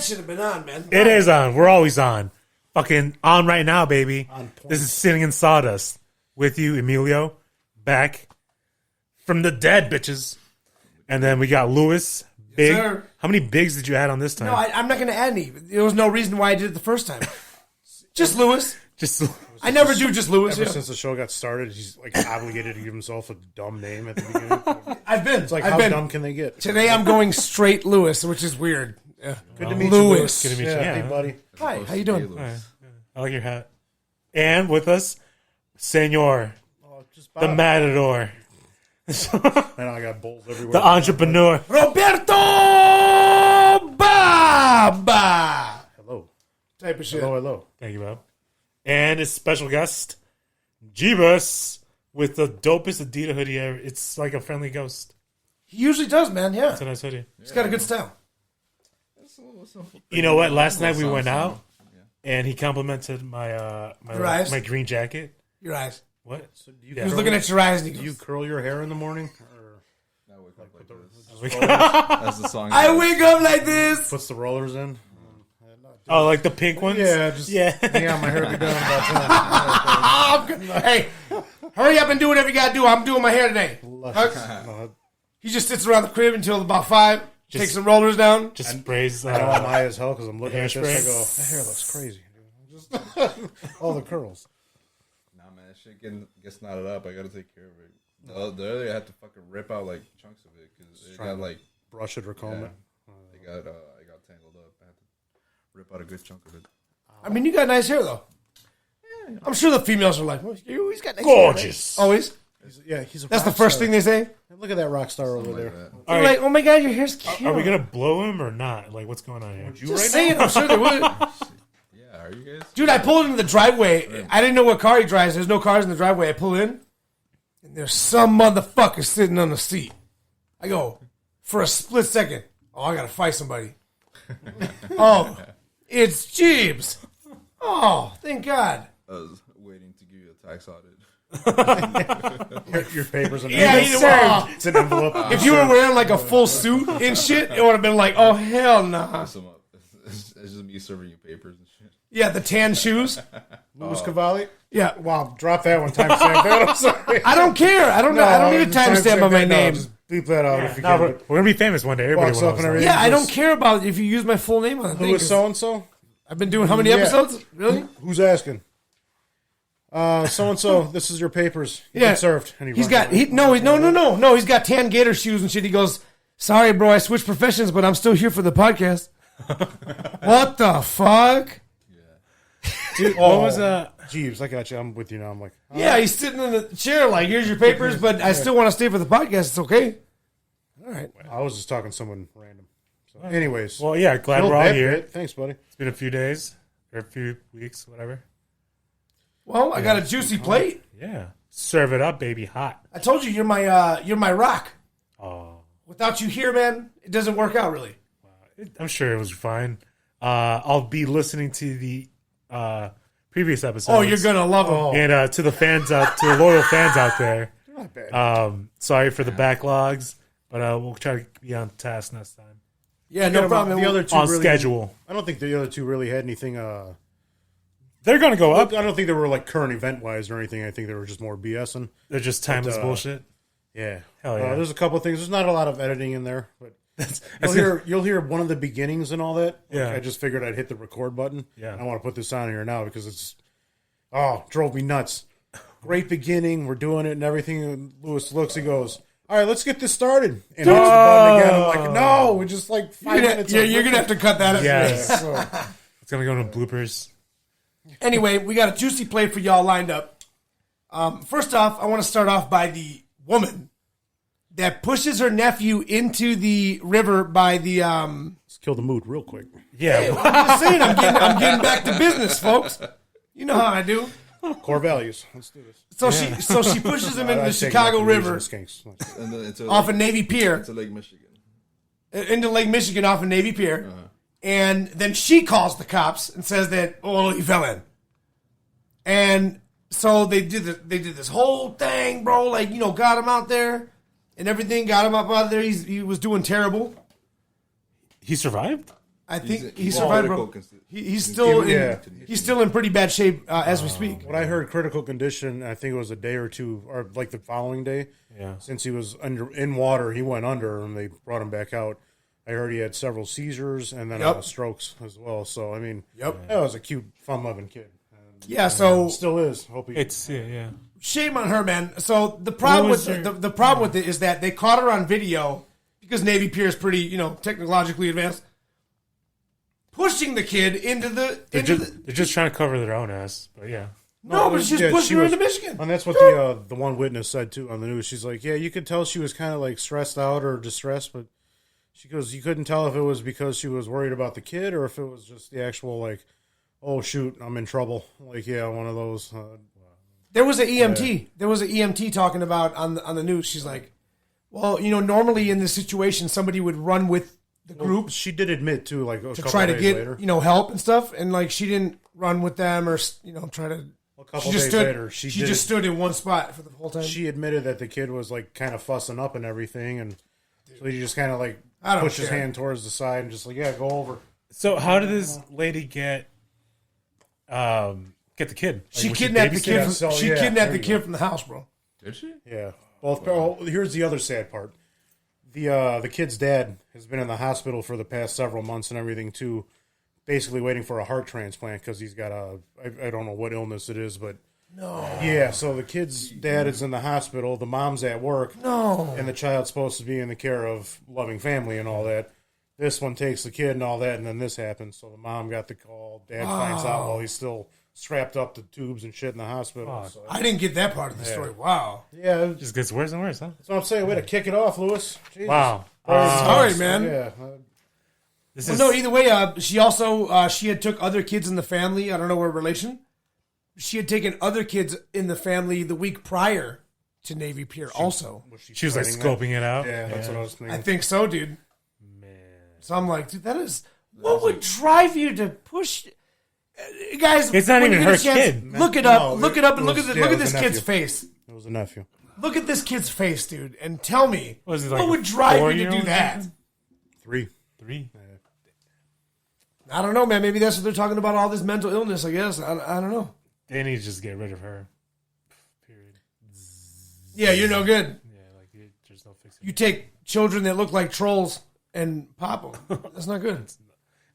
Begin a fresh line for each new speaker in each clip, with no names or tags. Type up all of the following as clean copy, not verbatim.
that should have been on, man.
It is on. We're always on. Fucking on right now, baby.
On point.
This is Sitting in Sawdust with you, Emilio, back from the dead, bitches. And then we got Lewis, big.
sir.
How many bigs did you add on this time?
No, I'm not going to add any. There was no reason why I did it the first time. Just Lewis.
Just
I never do just Lewis.
Ever
Yeah.
since the show got started, he's like obligated to give himself a dumb name at the beginning.
I've been.
It's like,
I've
how
been.
dumb can they get?
Today I'm going straight Lewis, which is weird.
Good to meet
Lewis.
you,
Good to meet you.
Yeah,
Yeah.
hey, buddy.
Hi, how you doing?
I like your hat. And with us, Senor,
Oh, just
the
Bob.
Matador,
And I got bowls everywhere.
the entrepreneur.
Roberto Baba.
Hello.
Type of shit.
Hello.
Thank you, Bob. And his special guest, Jeebus, with the dopest Adidas hoodie ever. It's like a friendly ghost.
He usually does, man. Yeah.
It's a nice hoodie.
He's got a good style.
You know what? Last night we went out, and he complimented my
Your eyes?
my green jacket.
Your eyes.
What?
So do you,
He was looking at your eyes and he
do you
goes,
curl your hair in the morning? Or
I wake up like this. That's the song.
I wake up like this.
puts the rollers in?
Oh, like the pink ones?
Yeah, just
Yeah.
my hair be done about 10.
Hey, hurry up and do whatever you got to do. I'm doing my hair today.
No,
He just sits around the crib until about 5, takes some rollers down.
Just sprays.
I know I'm high as hell because I'm looking at this. I
Hairspray?
go, that hair looks crazy, dude. Just all the curls.
Nah, man, that shit gets knotted up. I gotta take care of it. The other day I had to fucking rip out like chunks of it because it got like
Brush it or comb it.
I got tangled up. I had to rip out a good chunk of it.
I mean, you got nice hair, though. I'm sure the females are like, well, he's got nice
Gorgeous.
hair. Right? Always?
He's a
That's the
rock
first
star.
thing they say?
Look at that rock star over there.
That.
All
They're
right.
like, oh my God, your hair's cute.
Are we going to blow him or not? Like, what's going on here?
Just saying, I'm sure they would.
Yeah, are you guys?
Dude, I pulled into the driveway. I didn't know what car he drives. There's no cars in the driveway. I pull in, and there's some motherfucker sitting on the seat. I go, for a split second, oh, I got to fight somebody. Oh, it's Jeebs. Oh, thank God.
I was waiting to give you a tax audit.
Your papers and
Yeah,
everything. It's an envelope.
if you were wearing like a full suit and shit, it would have been like, oh, hell nah.
Mess 'em up. It's just me serving you papers and shit.
Yeah, the tan shoes.
Louis Cavalli.
Yeah.
Wow, drop that one. Timestamp that. I'm sorry.
I don't care. I don't need a timestamp on my name.
Just beep that out if you
No,
can.
we're going to be famous one day. Everybody
Walks
will
up and
know.
everything.
Yeah, I don't care about if you use my full name on the thing.
Louis
'cause
so and so.
I've been doing how many episodes? Really?
Who's asking? So and so. This is your papers. You've
Yeah.
been served. And
He's
runs
got
away.
no. He's got tan gator shoes and shit. He goes, "Sorry, bro, I switched professions, but I'm still here for the podcast." What the fuck?
Dude,
What was that?
Jeeves, I got you. I'm with you now. I'm like,
Yeah, he's sitting in the chair like, "Here's your papers, but I still want to stay for the podcast. It's okay." All right.
I was just talking to someone random. So, anyways,
Well, yeah, glad
Bill
we're all
Beck,
here.
right? Thanks, buddy.
It's been a few days or a few weeks, whatever.
Well, I got a juicy plate.
Yeah. Serve it up, baby, hot.
I told you you're my rock.
Oh,
Without you here, man, it doesn't work out really.
I'm sure it was fine. I'll be listening to the previous episodes.
Oh, you're gonna love them.
And to the fans out, to the loyal fans out there,
Not bad.
sorry for the backlogs, but we'll try to be on task next time.
Yeah, no problem.
The other two
On
really,
schedule.
I don't think the other two really had anything.
They're going to go
I
up.
don't think they were like current event wise or anything. I think they were just more BSing.
They're just timeless bullshit.
Yeah.
Hell yeah.
There's a couple of things. There's not a lot of editing in there, but
That's
you'll hear one of the beginnings and all that. Like,
Yeah.
I just figured I'd hit the record button.
Yeah.
I want to put this on here now because it's drove me nuts. Great beginning. We're doing it and everything. And Lewis looks, he goes, "All right, let's get this started." And hits the button again. I'm like, "No, we're just like 5 minutes."
You're gonna have to cut that.
Yes.
So,
It's going to go into bloopers.
Anyway, we got a juicy plate for y'all lined up. First off, I want to start off by the woman that pushes her nephew into the river by the.
let's kill the mood real quick.
Yeah.
I'm just saying, I'm getting back to business, folks. You know how I do.
Core values. Let's do this.
So she pushes him into the
I'd take
Chicago
that for
River
using skinks.
And then it's
off of Navy Pier
It's Lake Michigan.
into Lake Michigan off of Navy Pier, and then she calls the cops and says that he fell in, and so they did this whole thing, bro. Like got him out there and everything, got him up out of there. He was doing terrible.
He survived?
I think he
he's
survived,
critical
bro.
condition.
He's still in pretty bad shape as we speak.
What I heard, critical condition. I think it was a day or two, or like the following day.
Yeah.
Since he was in water, he went under, and they brought him back out. I heard he had several seizures and then strokes as well. So I mean, that was a cute, fun-loving kid.
Yeah, so
Still is. Hope he.
Yeah.
shame on her, man. So the problem with the problem with it is that they caught her on video because Navy Pier is pretty, technologically advanced. Pushing the kid into the.
They're just trying to cover their own ass, but yeah.
No, but she's pushing her into Michigan.
And that's what the one witness said too on the news. She's like, yeah, you could tell she was kind of like stressed out or distressed, but she goes, you couldn't tell if it was because she was worried about the kid or if it was just the actual like, oh shoot, I'm in trouble. Like one of those.
There was an EMT. Yeah. There was an EMT talking about on the news. She's like, well, normally in this situation, somebody would run with the group.
She did admit too, like
to try to get help and stuff, and like she didn't run with them or try to.
A couple days later,
she just stood in one spot for the whole time.
She admitted that the kid was like kind of fussing up and everything, and so he just kind of like pushed his hand towards the side and just like, yeah, go over.
So how did this lady get the kid?
She kidnapped the kid. She kidnapped the kid from the house, bro.
Did she?
Yeah. Well, here's the other sad part. The kid's dad has been in the hospital for the past several months and everything too, basically waiting for a heart transplant because he's got I don't know what illness it is, but yeah. So the kid's dad is in the hospital. The mom's at work. And the child's supposed to be in the care of loving family and all that. This one takes the kid and all that, and then this happens. So the mom got the call. Dad finds out while he's still strapped up to tubes and shit in the hospital. So.
I didn't get that part of the story. Wow.
Yeah.
It just gets worse and worse, huh?
That's what I'm saying. Way to kick it off, Lewis. Jesus.
Wow.
Sorry, man.
Yeah.
No, either way, she also she had took other kids in the family. I don't know what relation. She had taken other kids in the family the week prior to Navy Pier also.
She was like scoping it out.
Yeah, that's what I was thinking.
I think so, dude.
Man.
So I'm like, dude, that is... What would drive you to push... Guys,
it's not even her kid.
Look it up. Look it up and look at this kid's face.
It was a nephew.
Look at this kid's face, dude, and tell me
what
like would drive you to do that?
3.
I don't know, man. Maybe that's what they're talking about. All this mental illness, I guess. I don't know.
They need to just get rid of her. Period.
Yeah, you're no good.
Yeah, like there's no fixing.
You take children that look like trolls and pop them. That's not good.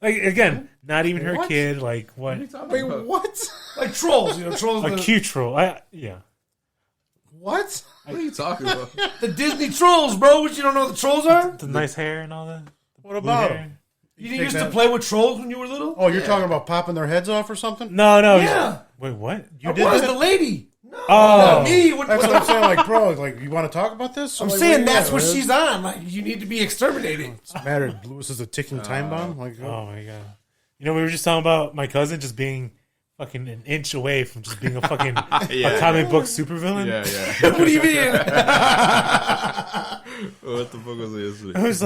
Like again, not even her kid. Like what?
Wait, what?
Like trolls, trolls.
A cute troll. Yeah.
What?
What are you talking about?
The Disney trolls, bro. What, you don't know what the trolls are?
The nice hair and all that.
What about them?
You didn't used to play with trolls when you were little?
Oh, you're talking about popping their heads off or something?
No.
Yeah.
Wait, what?
You did that? The lady. No,
oh,
not me.
That's what I'm saying. Like, bro, like, you want to talk about this?
I'm saying that's what she's on. Like, you need to be exterminated.
What's the matter? Lewis is a ticking time bomb? Like,
oh, my God. We were just talking about my cousin just being fucking an inch away from just being a fucking a comic book supervillain.
Yeah.
What do you mean?
What the fuck was it yesterday?
I was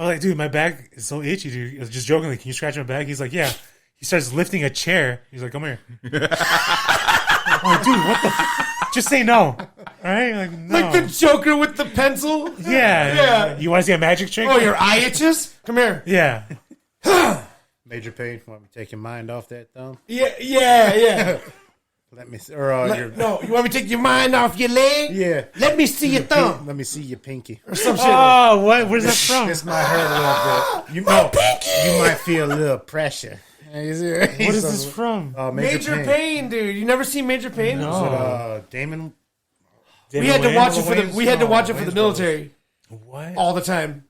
like, dude, my back is so itchy, dude. I was just joking, like, can you scratch my back? He's like, yeah. He starts lifting a chair. He's like, come here. I'm like, dude, what the just say no. All right? Like, no.
Like the Joker with the pencil?
Yeah. You want to see a magic trick?
Oh, your eye itches? Come here.
Yeah.
Major pain. Want me to take your mind off that thumb?
Yeah.
Let me see.
No, you want me to take your mind off your leg?
Yeah.
Let me see your thumb.
Let me see your pinky.
Or some shit.
Oh, what? Where's that from?
This might hurt a little bit. You might feel a little pressure.
What is this from?
Major Pain, dude. You never seen Major Pain?
No. Is it, Damon?
We had to watch it for the. We had to watch it for the military.
What?
All the time.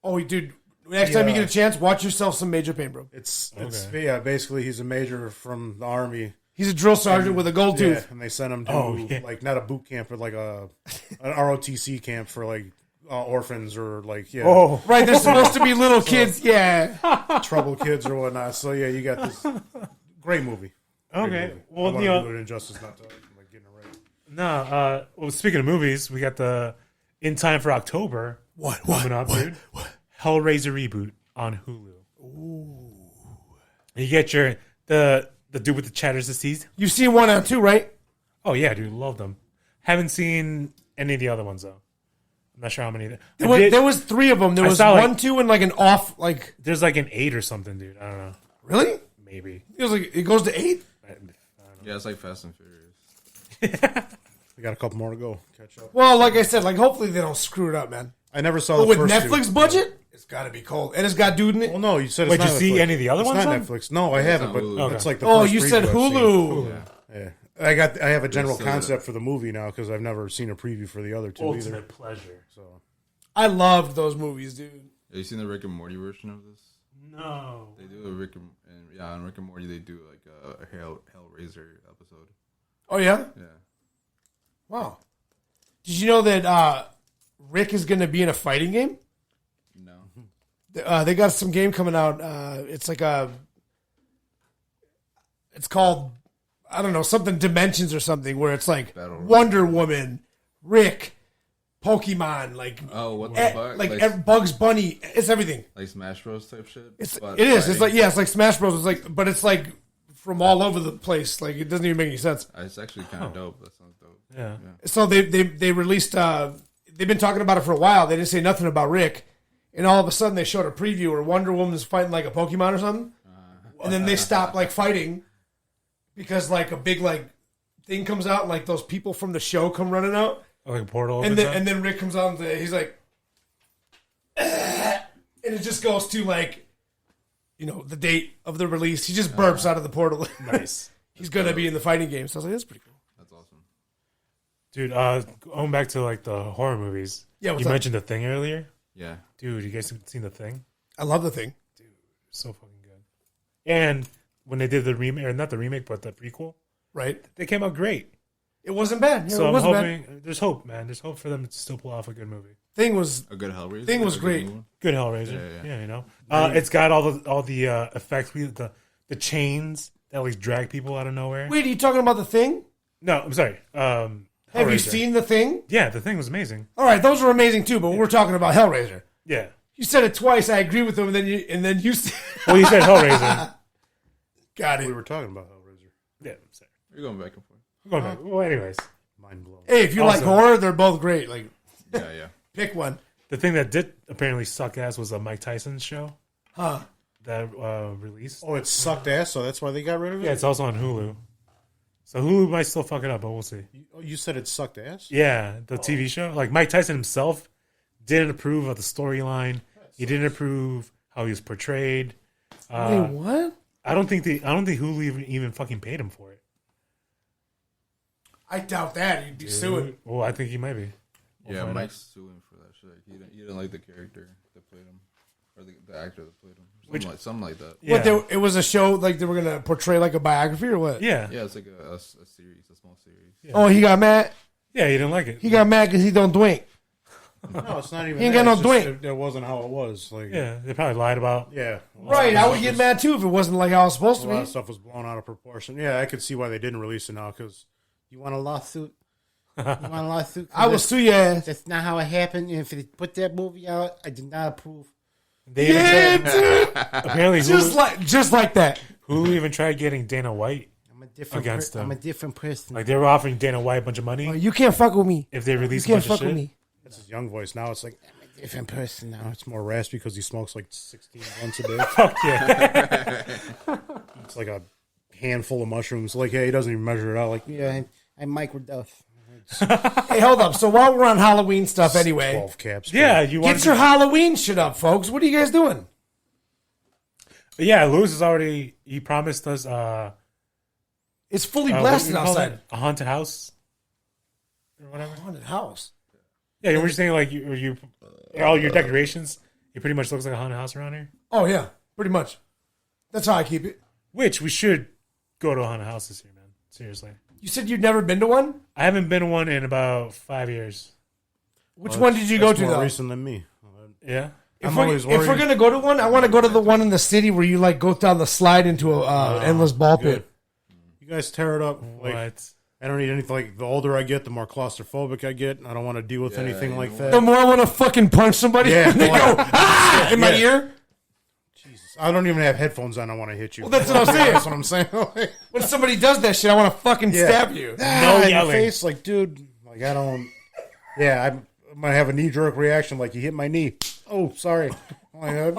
Oh, dude. Next time you get a chance, watch yourself some Major Pain, bro.
It's basically he's a major from the Army.
He's a drill sergeant with a gold tooth.
And they sent him to like not a boot camp, but like an ROTC camp for like orphans or like
Right, they're supposed to be little kids,
trouble kids or whatnot. So yeah, you got this great movie.
Okay,
well, do it injustice not to like getting it right.
No, well, speaking of movies, we got the In Time for October. Coming up, dude? Hellraiser reboot on Hulu. Ooh, you get the dude with the chatters disease.
You've seen 1 and 2, right?
Oh yeah, dude, love them. Haven't seen any of the other ones though. I'm not sure how many.
There was 3 of them. There was
saw,
1, 2, and like an off. Like
There's like an 8 or something, dude. I don't know.
really?
Maybe.
It was like it goes to 8.
Yeah, it's like Fast and Furious.
We got a couple more to go. Catch up.
Well, like I said, like hopefully they don't screw it up, man.
I never saw
But
the
with
first
Netflix
2.
budget, it's got to be cold, and it's got dude in it.
Well, no, you said it's
Wait,
not
did you see
Netflix.
any of the other
It's
ones
not
on?
Netflix. No, I haven't, but
Hulu.
it's like the
Oh,
first
you said
preview I've seen.
Hulu.
Yeah. I have a general concept for the movie now because I've never seen a preview for the other 2 either.
Ultimate pleasure.
So
I loved those movies, dude.
Have you seen the Rick and Morty version of this?
No.
They do a on Rick and Morty they do like a Hellraiser episode.
Oh yeah,
Yeah.
wow. Did you know that Rick is going to be in a fighting game?
No.
They got some game coming out. It's like it's called, I don't know, something Dimensions or something, where it's like
Battle
Wonder Woman, Rick, Pokemon, like
Oh, what the fuck?
like Bugs Bunny. It's everything.
Like Smash Bros type shit.
It
but
is. It's
fighting.
like it's like Smash Bros. It's like, but it's like from all over the place. Like it doesn't even make any sense.
It's actually kind of dope. That sounds dope.
Yeah.
So they released. They've been talking about it for a while. They didn't say nothing about Rick, and all of a sudden they showed a preview where Wonder Woman's fighting like a Pokemon or something, and then they stopped like fighting because like a big like thing comes out, and like those people from the show come running out,
Like a portal.
and
opens up?
then Rick comes out and he's like, and it just goes to like, you know, the date of the release. He just burps out of the portal.
Nice.
He's gonna be in the fighting game. So I was like, that's pretty cool.
That's awesome.
Dude, going back to like the horror movies.
Yeah, what's
you
up?
mentioned The Thing earlier.
Yeah.
Dude, you guys seen The Thing?
I love the thing.
So fucking good. And when they did the remake, or not the remake, but the prequel,
Right?
they came out great.
It wasn't bad. Yeah,
So
it
I'm
wasn't
hoping
bad.
there's hope, man. There's hope for them to still pull off a good movie.
Thing was
A good Hellraiser.
Thing was
A good
great.
new one?
Good Hellraiser.
Yeah,
Yeah, you know. It's got all the effects, the chains that like drag people out of nowhere.
Wait, are you talking about the thing?
No, I'm sorry.
Have you
Hellraiser.
seen the thing?
Yeah, The Thing was amazing.
All right, those were amazing too. But we're talking about Hellraiser.
Yeah.
You said it twice. I agree with them, and then you said,
Well, you said Hellraiser.
got it.
we were talking about Hellraiser.
Yeah, I'm sorry.
You're going back and forth.
We're going back. Well, anyways,
Mind blown.
Hey, if you
Awesome.
like horror, they're both great. Like,
Yeah.
pick one.
the thing that did apparently suck ass was a Mike Tyson show
Huh?
that released.
Oh, it sucked ass, so that's why they got rid of it?
Yeah, it's also on Hulu. So Hulu might still fuck it up, but we'll see.
You said it sucked ass?
Yeah, the TV show. Like Mike Tyson himself didn't approve of the storyline. He didn't approve how he was portrayed.
Wait, what?
I don't think Hulu even fucking paid him for it.
I doubt that. He'd be suing.
Well, I think he might be.
Yeah,
find
Mike's suing for that shit. He didn't like the character that played him. Or the actor that played him. Something like that.
Yeah.
What? It was a show like they were gonna portray like a biography or what?
Yeah.
Yeah, it's like a series, a small series.
Yeah.
Oh, he got mad.
Yeah, he didn't like it.
He got mad because he don't drink.
No, it's not even
He ain't
that.
got no
It's just
drink.
That wasn't how it was. Like,
Yeah, they probably lied about.
yeah.
Right. I would get mad too if it wasn't like how it was supposed
A
to
lot
be.
of stuff was blown out of proportion. Yeah, I could see why they didn't release it now, because
You want a lawsuit? You want a lawsuit?
I will sue your ass.
That's not how it happened. And if they put that movie out, I did not approve.
They even
Yeah,
tried,
dude.
apparently
Just like that.
Hulu even tried getting Dana White.
I'm a different.
Against them.
I'm a different person.
Like they were offering Dana White a bunch of money
Oh, you can't fuck with me.
if they
You
released a
can't
bunch of
fuck with
shit.
me.
that's his young voice. Now it's like,
Different person now.
it's more raspy because he smokes like 16 blunts a day.
Fuck yeah.
It's like a handful of mushrooms. Like, yeah, he doesn't even measure it out. Like,
Yeah, I'm Mike Rodolph.
Hey, hold up. So while we're on Halloween stuff, anyway,
12 caps.
Yeah, you want
get your Halloween shit up, folks. What are you guys doing?
Yeah, Lewis is already. He promised us.
It's fully
what do
blasted
you call
outside.
it? A haunted house or whatever.
Haunted house.
Yeah, we're just saying like you all your decorations. It pretty much looks like a haunted house around here.
Oh yeah, pretty much. That's how I keep it.
Which we should go to a haunted house this year, man. Seriously,
You said you'd never been to one.
I haven't been to one in about 5 years.
Which one did you go to
more
though?
recent than me.
Yeah.
I'm always worried.
If we're gonna go to one, I want to go to the one in the city where you like go down the slide into a endless ball pit.
You guys tear it up. Like,
What?
I don't need anything. Like, the older I get, the more claustrophobic I get. I don't want to deal with anything
you
like
know
that.
The more I want to fucking punch somebody,
Yeah,
and they
well,
go in my ear.
Jesus. I don't even have headphones on. I want to hit you.
Well, that's what I'm saying.
That's what I'm saying. Like,
When somebody does that shit, I want to fucking
Yeah.
stab you.
in your
yelling.
face, like, dude. Like, I don't. Yeah, might have a knee jerk reaction, like you hit my knee. Oh, sorry.
Right,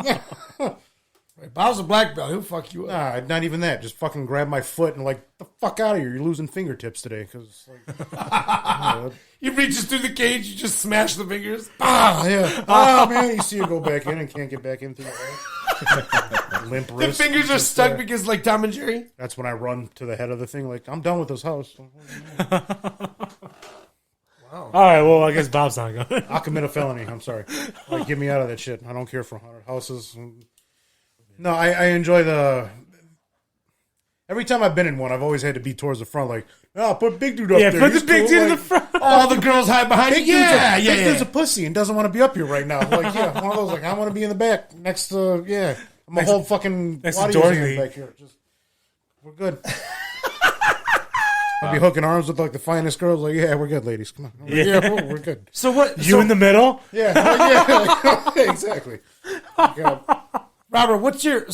Bob's a black belt. He'll fuck you up.
Nah, not even that. Just fucking grab my foot and like, the fuck out of here. You're losing fingertips today. Because like,
He reaches through the cage. You just smash the fingers.
man, you see you go back in and can't get back in through the limp
The
wrist.
fingers are stuck because like Tom and Jerry.
That's when I run to the head of the thing. Like, I'm done with this house.
All right, well, I guess Bob's not going.
I'll commit a felony. I'm sorry. Like, get me out of that shit. I don't care for 100 houses. No, I enjoy the. Every time I've been in one, I've always had to be towards the front. Like, oh, put big dude up there.
Put the
He's
big
cool.
dude in
Like,
the front.
All the girls hide behind you.
Big dude's a pussy and doesn't want to be up here right now. Like, yeah, one of those. Like, I want to be in the back next to. Yeah, I'm a whole fucking
next
body
to
of
Dorothy.
back here. Just, we're good. I'll be hooking arms with like the finest girls. Like, yeah, we're good, ladies. Come on. We're good.
So what?
You in the middle?
Yeah, like, yeah, exactly. Yeah.
Robert, what's your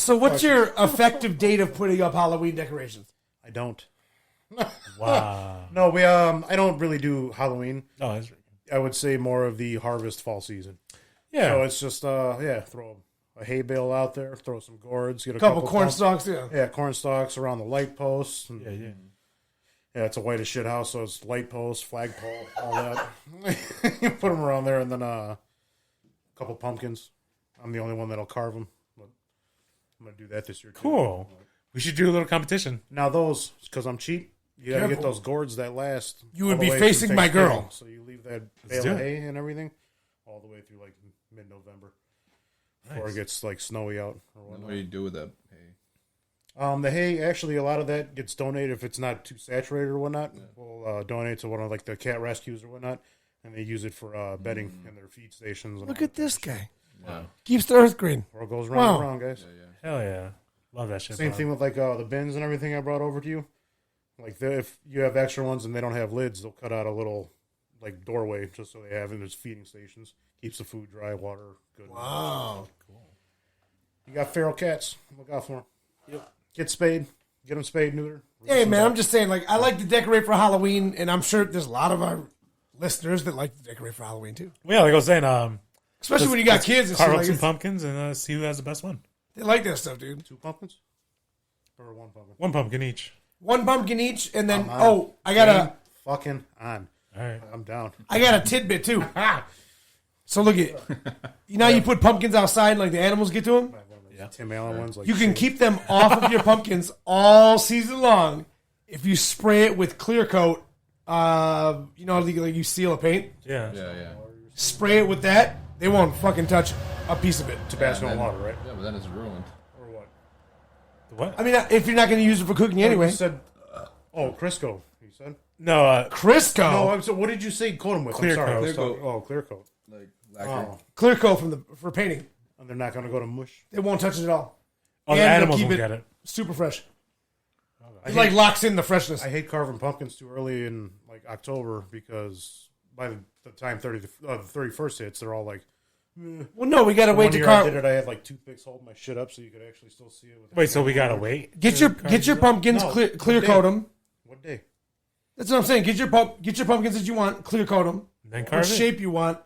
effective date of putting up Halloween decorations?
I don't.
Wow.
No, we I don't really do Halloween.
Oh, that's right.
I would say more of the harvest fall season.
Yeah.
So it's just throw a hay bale out there, throw some gourds, get a
Couple
couple
corn
pump-
stalks, yeah.
Yeah, corn stalks around the light posts. And,
yeah.
yeah, it's a white as shit house, so it's light posts, flagpole, all that. You put them around there, and then a couple pumpkins. I'm the only one that'll carve them. But I'm gonna do that this year. Too.
Cool. We should do a little competition.
Now those, because I'm cheap, you gotta get
Careful.
those gourds that last.
You would
all the
be
way
facing
through
my girl.
Thanksgiving. So you leave that
Let's
bale
do
of
it.
hay and everything all the way through like mid-November before it gets like snowy out or
What
whatnot.
do you do with that? Hey,
The hay, actually, a lot of that gets donated if it's not too saturated or whatnot. We'll donate to one of like the cat rescues or whatnot, and they use it for bedding in their feed stations. And
Look
all
at
that
this
shit.
guy.
wow.
Keeps the earth green.
World goes round and
Wow.
round, guys.
Hell yeah. Love that shit.
Same
Bob.
thing with like the bins and everything I brought over to you. Like if you have extra ones and they don't have lids, they'll cut out a little like doorway just so they have in there's feeding stations. Keeps the food dry, water good.
Wow.
You got feral cats. Look out for them. Yep. Get spayed. Get them spayed, neutered.
Hey, man, I'm just saying, like, I like to decorate for Halloween, and I'm sure there's a lot of our listeners that like to decorate for Halloween, too.
Yeah, like I was saying,
Especially when you got kids and shit.
carve up
Like,
some
it's-
pumpkins and see who has the best one.
they like that stuff, dude.
2 pumpkins? Or 1 pumpkin?
One pumpkin each.
One pumpkin each, and then,
on.
I got
Game fucking on.
All right.
I'm down.
a tidbit, too. So look at, you put pumpkins outside, like the animals get to them?
Tim Allen ones. Like
You can keep them off of your pumpkins all season long if you spray it with clear coat. Like you seal a paint.
Yeah.
Yeah.
Spray it with that. They won't fucking touch a piece of it.
Tabasco
Yeah,
and
then-
water, right?
Yeah, but then it's ruined.
Or what?
What?
I mean, if you're not going to use it for cooking anyway.
You said, Crisco, you said?
No,
Crisco.
No, so what did you say coat them with?
Clear
I'm sorry.
coat.
I was
Clear
talking-
coat.
clear coat.
Like lacquer.
Oh,
Clear coat for painting.
and they're not going to go to mush?
It won't touch it at all.
the
And it'll
animals
keep
won't
it
get it.
super fresh.
I
It
hate,
like locks in the freshness.
I hate carving pumpkins too early in like October because by the time the 31st hits, they're all like,
Well, no, we got to wait
one
to
year I did
carve.
it, I had like toothpicks holding my shit up so you could actually still see it. With
Wait, so we gotta wait?
Get your pumpkins,
No,
clear
what
coat
day?
them.
What day?
That's what I'm saying. Get your pumpkins that you want, clear coat them,
Then
what
carve it?
shape you want,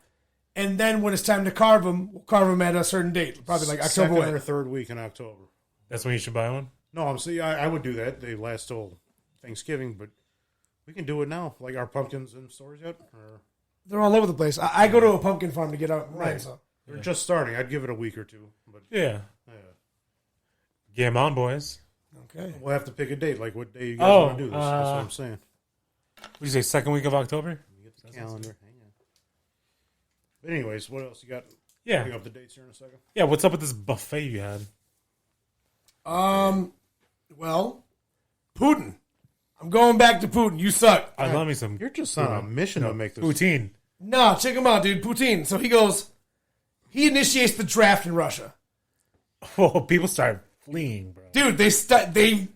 and then when it's time to carve them, we'll carve them at a certain date, probably like October.
Second or
What?
third week in October.
That's when you should buy one?
No, I'm saying I would do that. They last till Thanksgiving, but we can do it now. Like our pumpkins in stores yet? Or
They're all over the place. I go to a pumpkin farm to get out mine.
Right.
So
they're just starting. I'd give it a week or two, but
Yeah.
yeah.
Get 'em on, boys.
okay.
We'll have to pick a date. Like what day you guys
Oh,
want to do this? That's what I'm saying.
What did you say, second week of October?
Get the calendar. Hang on. But anyways, what else you got?
Yeah.
Putting up the dates here in a second.
Yeah, what's up with this buffet you had?
Well, Putin. I'm going back to Putin. You suck.
I love me some
You're just on a mission to make this.
poutine.
No, check him out, dude. Putin. So he initiates the draft in Russia.
Oh, people start fleeing, bro.
Dude, they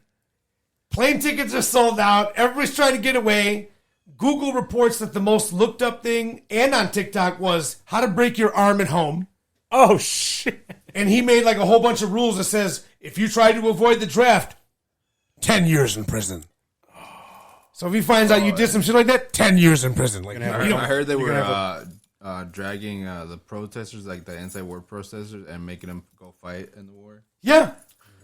plane tickets are sold out. Everybody's trying to get away. Google reports that the most looked up thing and on TikTok was how to break your arm at home.
Oh, shit.
And he made like a whole bunch of rules that says if you try to avoid the draft, 10 years in prison. So if he finds out you did some shit like that, 10 years in prison. Like,
have-
you
I
know,
heard they were dragging the protesters, like the anti-war protesters, and making them go fight in the war.
Yeah.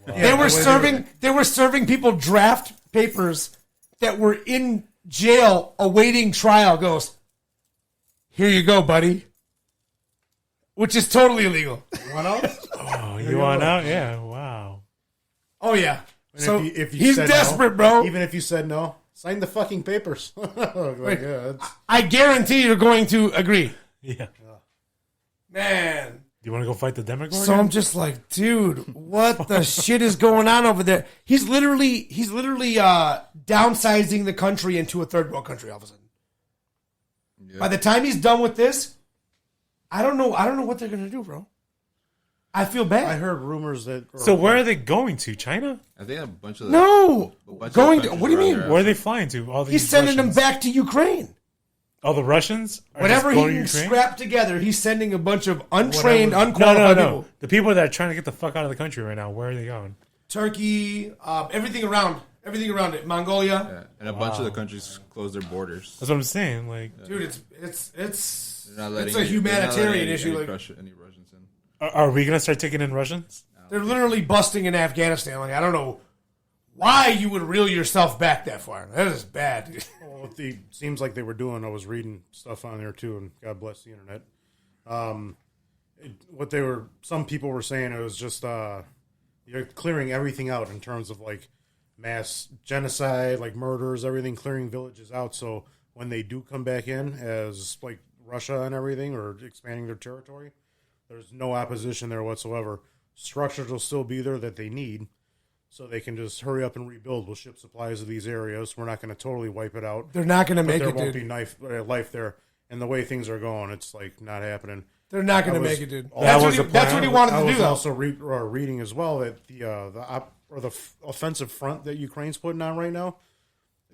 They were serving people draft papers that were in jail awaiting trial. Goes, here you go, buddy. Which is totally illegal.
Want out?
Oh, you want out? Yeah. Wow.
Oh yeah.
And
So
if you
he's
said
desperate,
no,
bro.
Even if you said no, sign the fucking papers. Like, yeah,
I guarantee you're going to agree.
Yeah.
Man.
Do you want to go fight the Demogorgon?
So I'm just like, dude, what the shit is going on over there? He's literally downsizing the country into a third world country all of a sudden.
Yeah.
By the time he's done with this, I don't know what they're gonna do, bro. I feel bad.
I heard rumors that.
So where are they going to? China?
I think a bunch of
no, going to,
countries
what do you
around
mean?
there
Where are they flying to? All these
He's sending them
Russians?
back to Ukraine.
All the Russians? Are
Whatever
just
he
going to
can
Ukraine?
scrap together, he's sending a bunch of untrained,
No,
unqualified
no.
people.
The people that are trying to get the fuck out of the country right now, where are they going?
Turkey, everything around it, Mongolia.
Yeah. And a bunch of the countries close their borders.
That's what I'm saying. Like,
Dude, it's
They're not letting
it's a
they're not
humanitarian
letting
issue.
Any,
Like,
any Russians in.
are we going to start taking in Russians?
they're literally busting in Afghanistan. Like, I don't know why you would reel yourself back that far. That is bad, dude.
Well, it seems like they were doing. I was reading stuff on there too, and God bless the internet. Some people were saying it was just you're clearing everything out in terms of like mass genocide, like murders, everything, clearing villages out. So when they do come back in as like Russia and everything, or expanding their territory, there's no opposition there whatsoever. Structures will still be there that they need. So they can just hurry up and rebuild. We'll ship supplies to these areas. We're not going to totally wipe it out.
They're not going to
But
make
there
it,
won't
dude.
be life there. And the way things are going, it's like not happening.
They're not going
I
to
was-
make it, dude.
That
was the
That's what he wanted
I
to
was
do, though.
also reading as well that the offensive front that Ukraine's putting on right now,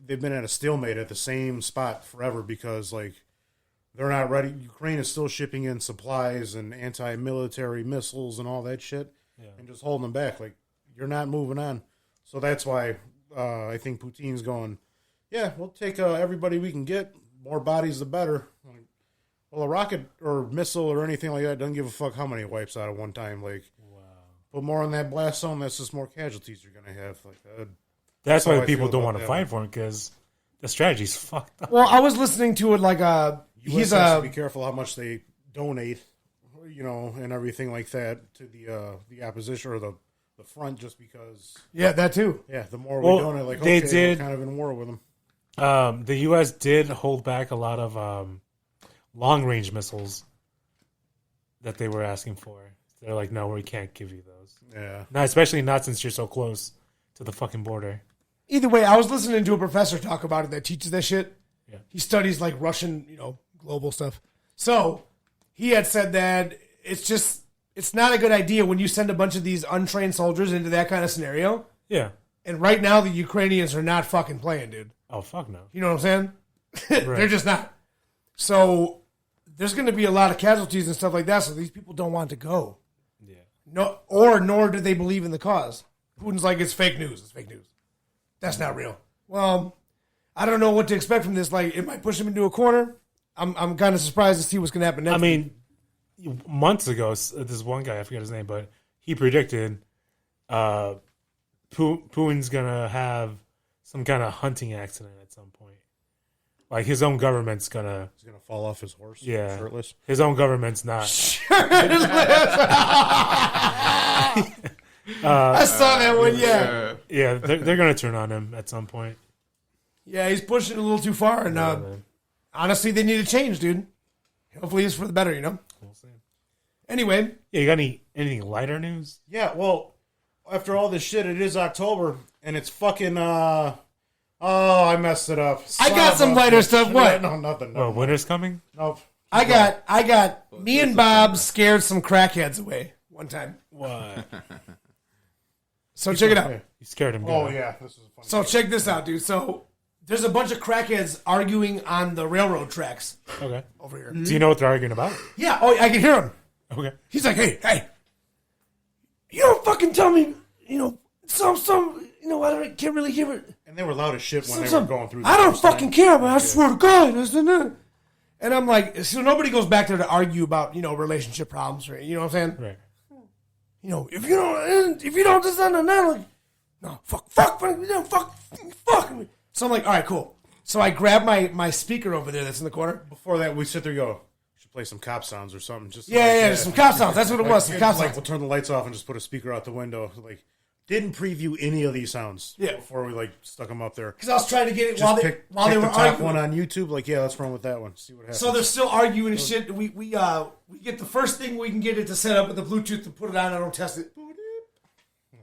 they've been at a stalemate at the same spot forever because like they're not ready. Ukraine is still shipping in supplies and anti-military missiles and all that shit, and just holding them back. Like you're not moving on. So that's why I think Putin's going, yeah, we'll take everybody we can get. More bodies, the better. Like, well, a rocket or missile or anything like that doesn't give a fuck how many wipes out at one time. Like, put more on that blast zone, that's just more casualties you're going to have. Like
That's
how
why
I
people
feel
don't
about
want to
that
fight
one.
for him because the strategy's fucked up.
Well, I was listening to it like
US has to be careful how much they donate, and everything like that to the opposition or the front, just because.
yeah, that too.
Yeah, the more
Well,
we donate, like
they
okay,
did-
we're kind of in war with them.
The U.S. did hold back a lot of long-range missiles that they were asking for. They're like, no, we can't give you those.
Yeah,
No, especially not since you're so close to the fucking border.
Either way, I was listening to a professor talk about it that teaches that shit.
Yeah.
He studies like Russian, global stuff. So he had said that it's not a good idea when you send a bunch of these untrained soldiers into that kind of scenario.
Yeah.
And right now, the Ukrainians are not fucking playing, dude.
Oh, fuck no.
You know what I'm saying? They're just not. So there's going to be a lot of casualties and stuff like that. So these people don't want to go.
Yeah.
Nor do they believe in the cause. Putin's like, it's fake news. It's fake news. That's not real. Well, I don't know what to expect from this. Like, it might push him into a corner. I'm kind of surprised to see what's going to happen next.
I mean, months ago, this one guy, I forget his name, but he predicted Putin's going to have some kind of hunting accident at some point. Like, his own government's going to...
he's gonna fall off his horse.
Yeah.
Shirtless.
His own government's not.
I saw that one, yeah.
Yeah, they're going to turn on him at some point.
Yeah, he's pushing it a little too far. And
Man.
honestly, they need to change, dude. Hopefully it's for the better,
We'll see.
Anyway,
Yeah, you got anything lighter news?
Yeah, well, after all this shit, it is October, and it's fucking, oh, I messed it up.
I got some lighter stuff. What?
No, nothing.
Oh,
No,
winter's coming?
nope.
I got me and Bob scared some crackheads away one time.
What?
So check it out.
You scared him.
Oh,
good.
yeah, this is a funny.
So check this out, dude. So there's a bunch of crackheads arguing on the railroad tracks
Okay.
over here.
Do you know what they're arguing about?
Yeah, oh, I can hear him.
Okay.
He's like, hey, you don't fucking tell me, I can't really hear it.
And they were loud as shit when they were
Some-
going through.
I don't fucking care, but I swear to God, this and that. And I'm like, so nobody goes back there to argue about, relationship problems, or, you know what I'm saying?
Right.
If you don't this and that, like, no, fuck. So I'm like, all right, cool. So I grab my speaker over there that's in the corner.
Before that, we sit there and go, we should play some cop sounds or something. Just
Some cop sounds. That's what it was, some cop
like,
sounds.
we'll turn the lights off and just put a speaker out the window. Like, didn't preview any of these sounds before we, like, stuck them up there.
Because I was trying to get it
Just
while they were
the top
arguing.
one on YouTube. Like, yeah, let's run with that one. See what happens.
So they're still arguing and shit. We get the first thing we can get it to set up with the Bluetooth to put it on. I don't test it.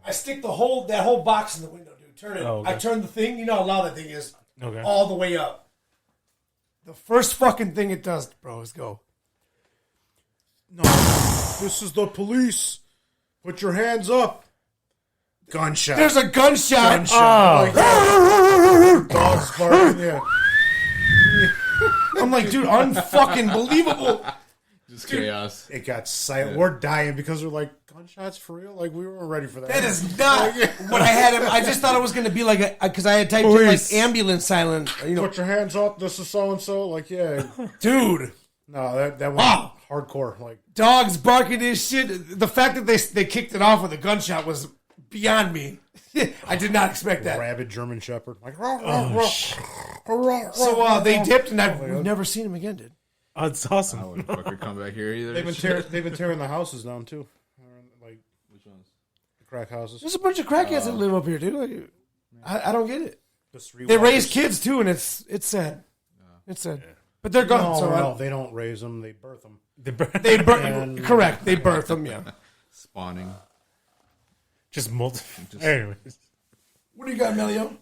I stick that whole box in the window, dude. Turn it.
Oh, okay.
I turn the thing. You know how loud that thing is.
Okay.
All the way up. The first fucking thing it does, bro, is go.
No, this is the police. Put your hands up. Gunshot.
There's a gunshot.
Dogs barking. Yeah.
I'm like, dude, unfucking believable.
Just chaos.
It got silent. We're dying because we're like, gunshots for real? Like, we weren't ready for that.
That is not what I had. I just thought it was going to be like because I had typed in like ambulance silent.
Put your hands up. This is so and so. Like, yeah,
dude.
No, that was hardcore. Like,
dogs barking this shit. The fact that they kicked it off with a gunshot was beyond me. I did not expect that.
Rabid German Shepherd. Like,
so they dipped, and we've never seen him again, dude.
Oh, it's awesome.
I wouldn't fucking come back here either.
They've been tearing the houses down too. Like,
Which ones?
the crack houses.
There's a bunch of crackheads that live up here, dude. Like, I don't get it.
The street
They
walkers.
raise kids too, and it's sad. It's sad. But they're gone.
No,
so
no, they don't raise them. They birth them.
Correct. They birth them. Yeah.
Spawning.
Just multiple. Anyways,
What do you got, Melio?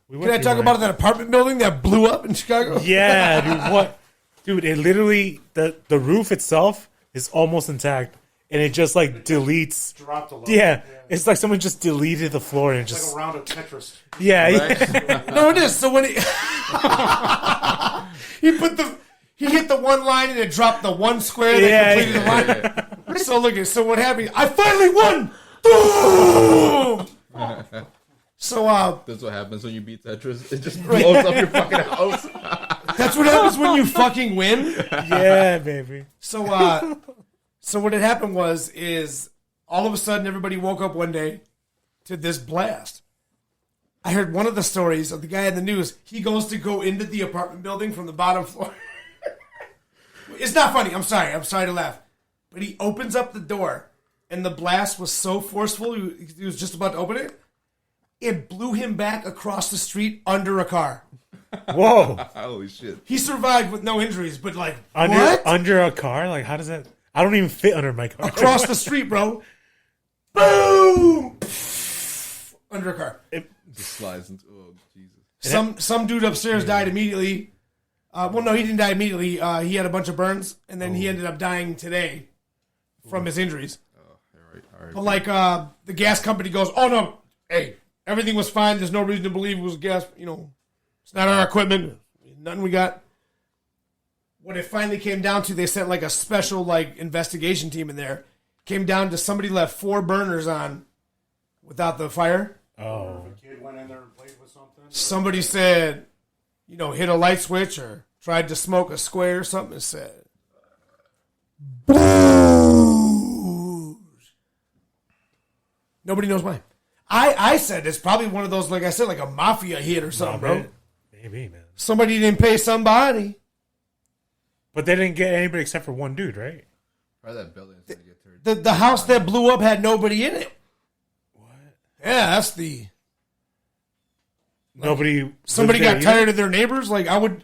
we
Can I talk about that apartment building that blew up in Chicago?
Yeah, dude. What? Dude, it literally the roof itself is almost intact, and it just like deletes.
Dropped a little.
Yeah, it's like someone just deleted the floor and
It's
just
like a round of Tetris.
yeah.
No, it is. So when he hit the one line and it dropped the one square that completed the line. So look at what happened. I finally won. Boom! So
That's what happens when you beat Tetris. It just blows up your fucking house.
that's what happens when you fucking win.
Yeah, baby.
So what had happened is all of a sudden everybody woke up one day to this blast. I heard one of the stories of the guy in the news. He goes to go into the apartment building from the bottom floor. It's not funny. I'm sorry to laugh. But he opens up the door, and the blast was so forceful, he was just about to open it. It blew him back across the street under a car.
Whoa!
Holy shit.
He survived with no injuries, but like,
Under
what?
under a car? Like, how does that? I don't even fit under my car.
Across the street, bro. Boom! Under a car.
Just slides into. Oh, Jesus.
Some dude upstairs died immediately. Well, no, he didn't die immediately. He had a bunch of burns, and then he ended up dying today from his injuries.
All right.
But like the gas company goes, "Oh no, hey, everything was fine. There's no reason to believe it was gas. It's not our equipment. Nothing we got." What it finally came down to, they sent like a special like investigation team in there. Came down to somebody left 4 burners on without the fire.
Oh,
A kid went in there and played with something.
Somebody said, hit a light switch or tried to smoke a square or something. It said, booze. Nobody knows why. I said it's probably one of those, like I said, like a mafia hit or something, bro.
Maybe, man.
Somebody didn't pay somebody.
But they didn't get anybody except for one dude, right?
Probably that building's gonna get turned.
The house that blew up had nobody in it.
What?
Yeah, that's the.
Nobody.
Somebody
lived
got
there
tired of their neighbors. Like I would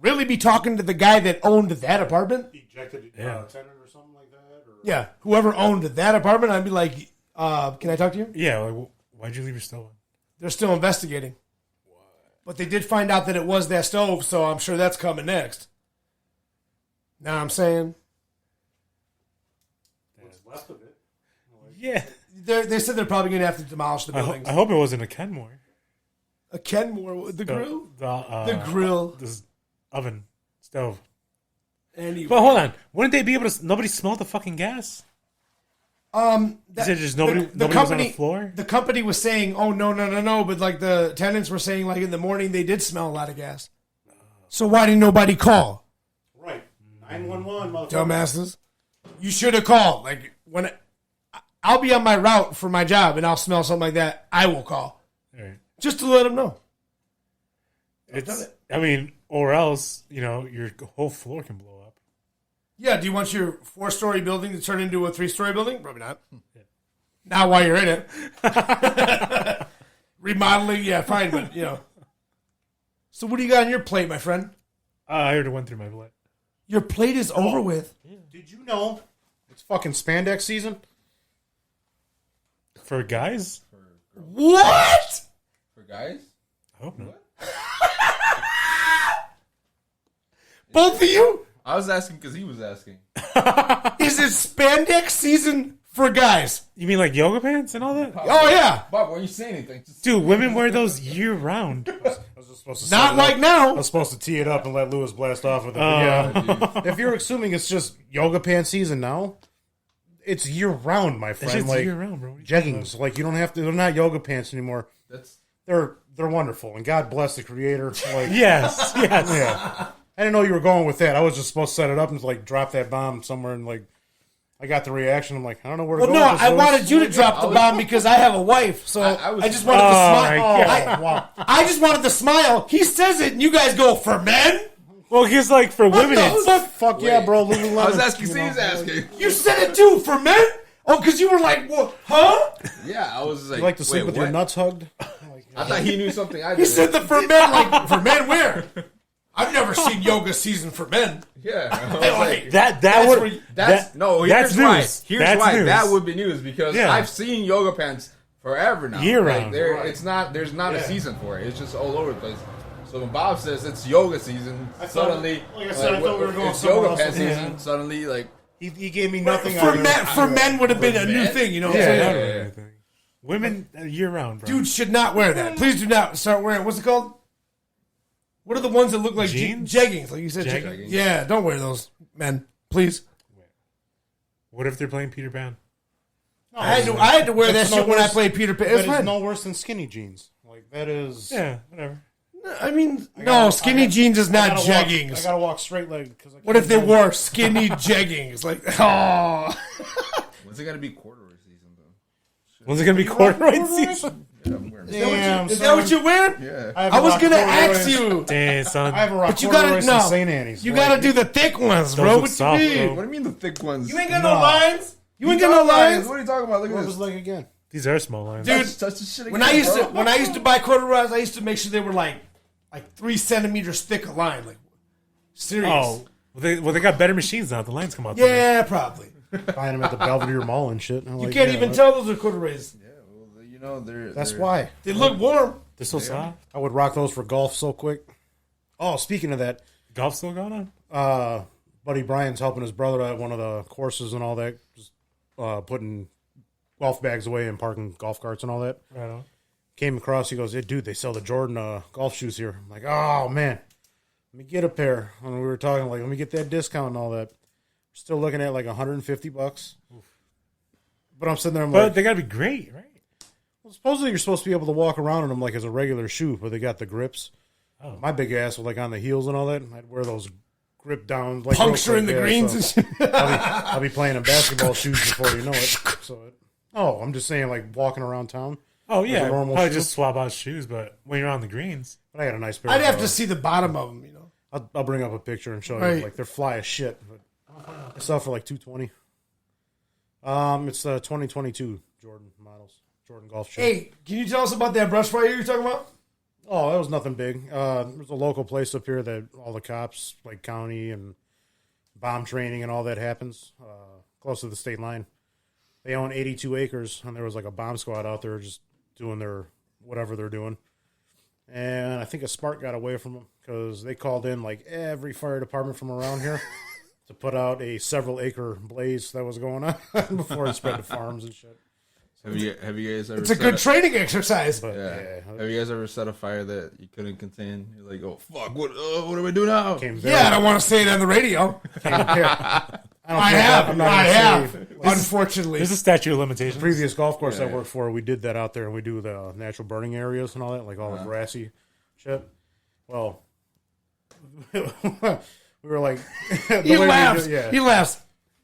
really be talking to the guy that owned that apartment.
Ejected a
Yeah.
tenant or something like that. Or...
Yeah, whoever owned that apartment, I'd be like, can I talk to you?
either? Yeah. Like, why'd you leave your stove on?
They're still investigating. But they did find out that it was that stove, so I'm sure that's coming next. Know what I'm saying?
What's left of it.
Yeah.
They said they're probably going to have to demolish the buildings.
I hope it wasn't a Kenmore.
A Kenmore, the grill?
The
grill.
This oven stove.
Anyway.
But hold on, wouldn't they be able to? Nobody smelled the fucking gas. Is it just nobody? Nobody was on the floor.
The company was saying, "Oh no!" But like the tenants were saying, like in the morning they did smell a lot of gas. So why didn't nobody call?
911, motherfucker.
Dumbasses. You should have called. Like, when I'll be on my route for my job and I'll smell something like that, I will call.
All right.
Just to let them know.
I mean, or else, your whole floor can blow up.
Yeah, do you want your 4-story building to turn into a 3-story building? Probably not. Yeah. Not while you're in it. Remodeling, yeah, fine, but, So what do you got on your plate, my friend?
I already went through my plate.
Your plate is over with.
Did you know it's fucking spandex season?
For guys?
What?
For guys?
I hope not.
Both of you?
I was asking because he was asking.
Is it spandex season for guys?
You mean like yoga pants and all that?
Oh, yeah.
Bob, why are you saying anything?
Dude, women wear those year round.
I was just supposed to
Not
set it
like
up.
now.
I was supposed to tee it up and let Lewis blast off with it. But yeah. If you're assuming it's just yoga pants season now, it's year round, my
That
friend.
shit's
Like
year round, bro.
jeggings. Like you don't have to. They're not yoga pants anymore.
That's
They're wonderful, and God bless the creator. Like
Yes.
yeah. I didn't know you were going with that. I was just supposed to set it up and like drop that bomb somewhere, and like I got the reaction. I'm like, I don't know where to
Well,
go.
no,
with this,
I
Lewis.
wanted you to drop the bomb because I have a wife, so
I was-
I just wanted to
my
smile.
Oh, wow.
I just wanted to smile. He says it, and you guys go, for men?
Well, because like for women,
the
it's
fuck?
Fuck yeah, bro. Lululemon.
I was asking.
You
See,
know,
he's asking.
You said it too, for men? Oh, because you were like, what? Huh?
Yeah, I was like,
You like to sleep
wait,
with
what?
your nuts hugged?
I thought he knew something. I
He
did.
said the for men, like, for men where? I've never seen yoga season for men.
Yeah, I was
Hey,
like,
that
That's
would
where you-
that's
that-
no. Here's
that's
why.
news.
Here's
That's
why
news.
that would be news because
Yeah.
I've seen yoga pants forever now.
Year
Like,
round.
It's not. There's not a season for it. It's just all over the place. So when Bob says it's yoga season, suddenly,
like I said, I thought we were going
it's
somewhere
yoga
else
pants
with
season. Suddenly, like
He gave me nothing.
For
either.
men, for men would have been a new
men?
thing, you know what I'm
yeah,
saying?
I don't know anything. Women year round, bro.
Dude should not wear that. Please do not start wearing, what's it called? What are the ones that look like
Jeans?
jeggings? Like you said,
Jeggings?
yeah, don't wear those, men. Please.
What if they're playing Peter Pan?
I had to wear that
That's
shit
no
when I
worse-
played Peter Pan.
That
It's
is
fine.
no worse than skinny jeans. Like that is.
Yeah, whatever.
I mean, no, skinny jeans is not
I
jeggings.
gotta walk straight leg. Cause I
What if they wore skinny jeggings? Like, oh.
when's it gonna be corduroy season though?
When's it gonna be corduroy season?
Yeah, I'm wearing
Damn,
Is that what you're wearing?
Yeah.
I was going to ask you.
Damn, son.
I haven't rocked
But you gotta,
corduroys
no.
since St. Annie's.
You
Like,
got to do the thick ones, bro.
look
What
soft,
you mean?
bro.
What do you mean the thick ones?
You ain't got no lines? You ain't got no
What
lines?
are you talking about? Look at
What
this.
was like again?
These are small lines.
Dude,
Touch the shit
when
again,
I used to buy corduroys, I used to make sure they were like 3 centimeters thick a line. Like, serious.
Oh, well, they got better machines now. The lines come out.
Yeah, probably.
Buying them at the Belvedere Mall and shit.
You can't even tell those are corduroys.
Yeah, well, you know they're.
That's
they're-
why
They look warm.
They're so soft.
I would rock those for golf so quick. Oh, speaking of that,
Golf still going on?
Buddy Brian's helping his brother at one of the courses and all that, just putting golf bags away and parking golf carts and all that.
Right on.
Came across, he goes, "Hey, dude, they sell the Jordan golf shoes here." I'm like, "Oh man, let me get a pair." And we were talking like, "Let me get that discount and all that." Still looking at like $150. But I'm sitting there, I'm
But
like,
they gotta be great, right?
well, supposedly you're supposed to be able to walk around in them like as a regular shoe, but they got the grips.
Oh.
My big ass was like on the heels and all that. I'd wear those grip down, like
Puncturing the greens and shit.
I'll be playing in basketball shoes before you know it. I'm just saying, like walking around town.
Oh
As
yeah,
a normal
probably
shoe?
just swap out shoes. But when you're on the greens,
But I had a nice pair.
I'd
of,
have to see the bottom of them, you know.
I'll bring up a picture and show
Right.
you. Like they're fly as shit. But I sell for like $220. It's the 2022 Jordan models, Jordan golf shoe.
Hey, can you tell us about that brush fire you're talking about?
Oh, that was nothing big. There's a local place up here that all the cops, like county and bomb training and all that happens close to the state line. They own 82 acres, and there was like a bomb squad out there just doing their whatever they're doing. And I think a spark got away from them because they called in like every fire department from around here to put out a several acre blaze that was going on before it spread to farms and shit.
Have you guys ever?
It's a good training exercise.
But
Yeah.
yeah,
Have you guys ever set a fire that you couldn't contain? You're like, oh fuck, what do we do now?
came
Yeah, I don't want to say it on the radio. I have. Unfortunately.
there's a statute of limitations.
Previous golf course I
Yeah.
worked for, we did that out there, and we do the natural burning areas and all that, like all the grassy shit. Well, We were like,
He laughs.
Yeah,
He laughs.